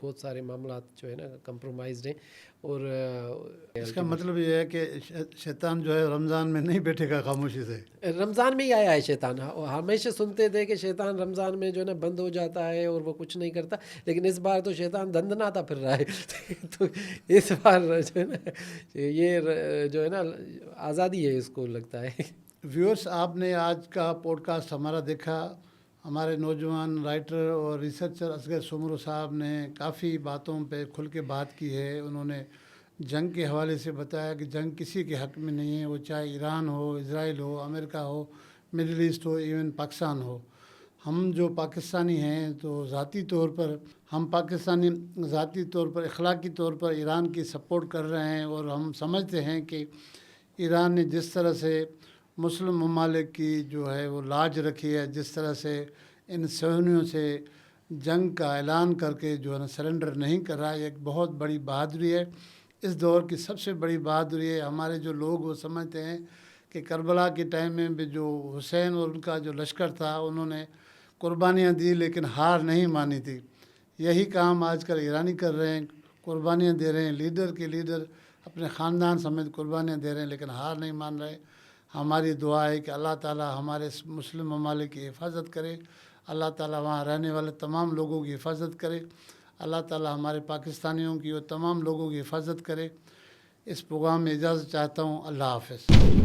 بہت سارے معاملات جو ہے نا کمپرومائزڈ ہیں. اور اس کا مطلب یہ ہے کہ شیطان جو ہے رمضان میں نہیں بیٹھے گا خاموشی سے. رمضان میں ہی آیا ہے شیطان. ہمیشہ سنتے تھے کہ شیطان رمضان میں جو ہے نا بند ہو جاتا ہے اور وہ کچھ نہیں کرتا، لیکن اس بار تو شیطان دندناتا پھر رہا ہے. تو اس بار جو ہے نا یہ جو ہے نا آزادی ہے اس کو لگتا ہے. ویورس، آپ نے آج کا پوڈ کاسٹ ہمارا دیکھا. ہمارے نوجوان رائٹر اور ریسرچر اصغر سمرو صاحب نے کافی باتوں پہ کھل کے بات کی ہے. انہوں نے جنگ کے حوالے سے بتایا کہ جنگ کسی کے حق میں نہیں ہے، وہ چاہے ایران ہو، اسرائیل ہو، امریکہ ہو، مڈل ایسٹ ہو، ایون پاکستان ہو. ہم جو پاکستانی ہیں تو ذاتی طور پر ذاتی طور پر اخلاقی طور پر ایران کی سپورٹ کر رہے ہیں. اور ہم سمجھتے ہیں کہ ایران نے جس طرح سے مسلم ممالک کی جو ہے وہ لاج رکھی ہے، جس طرح سے ان صہیونیوں سے جنگ کا اعلان کر کے جو ہے نا سرنڈر نہیں کر رہا ہے، ایک بہت بڑی بہادری ہے. اس دور کی سب سے بڑی بہادری ہے. ہمارے جو لوگ وہ سمجھتے ہیں کہ کربلا کے ٹائم میں بھی جو حسین اور ان کا جو لشکر تھا انہوں نے قربانیاں دی لیکن ہار نہیں مانی تھی. یہی کام آج کل ایرانی کر رہے ہیں، قربانیاں دے رہے ہیں. لیڈر اپنے خاندان سمیت قربانیاں دے رہے ہیں لیکن ہار نہیں مان رہے. ہماری دعا ہے کہ اللہ تعالی ہمارے مسلم ممالک کی حفاظت کرے. اللہ تعالی وہاں رہنے والے تمام لوگوں کی حفاظت کرے. اللہ تعالی ہمارے پاکستانیوں کی اور تمام لوگوں کی حفاظت کرے. اس پروگرام میں اجازت چاہتا ہوں. اللہ حافظ.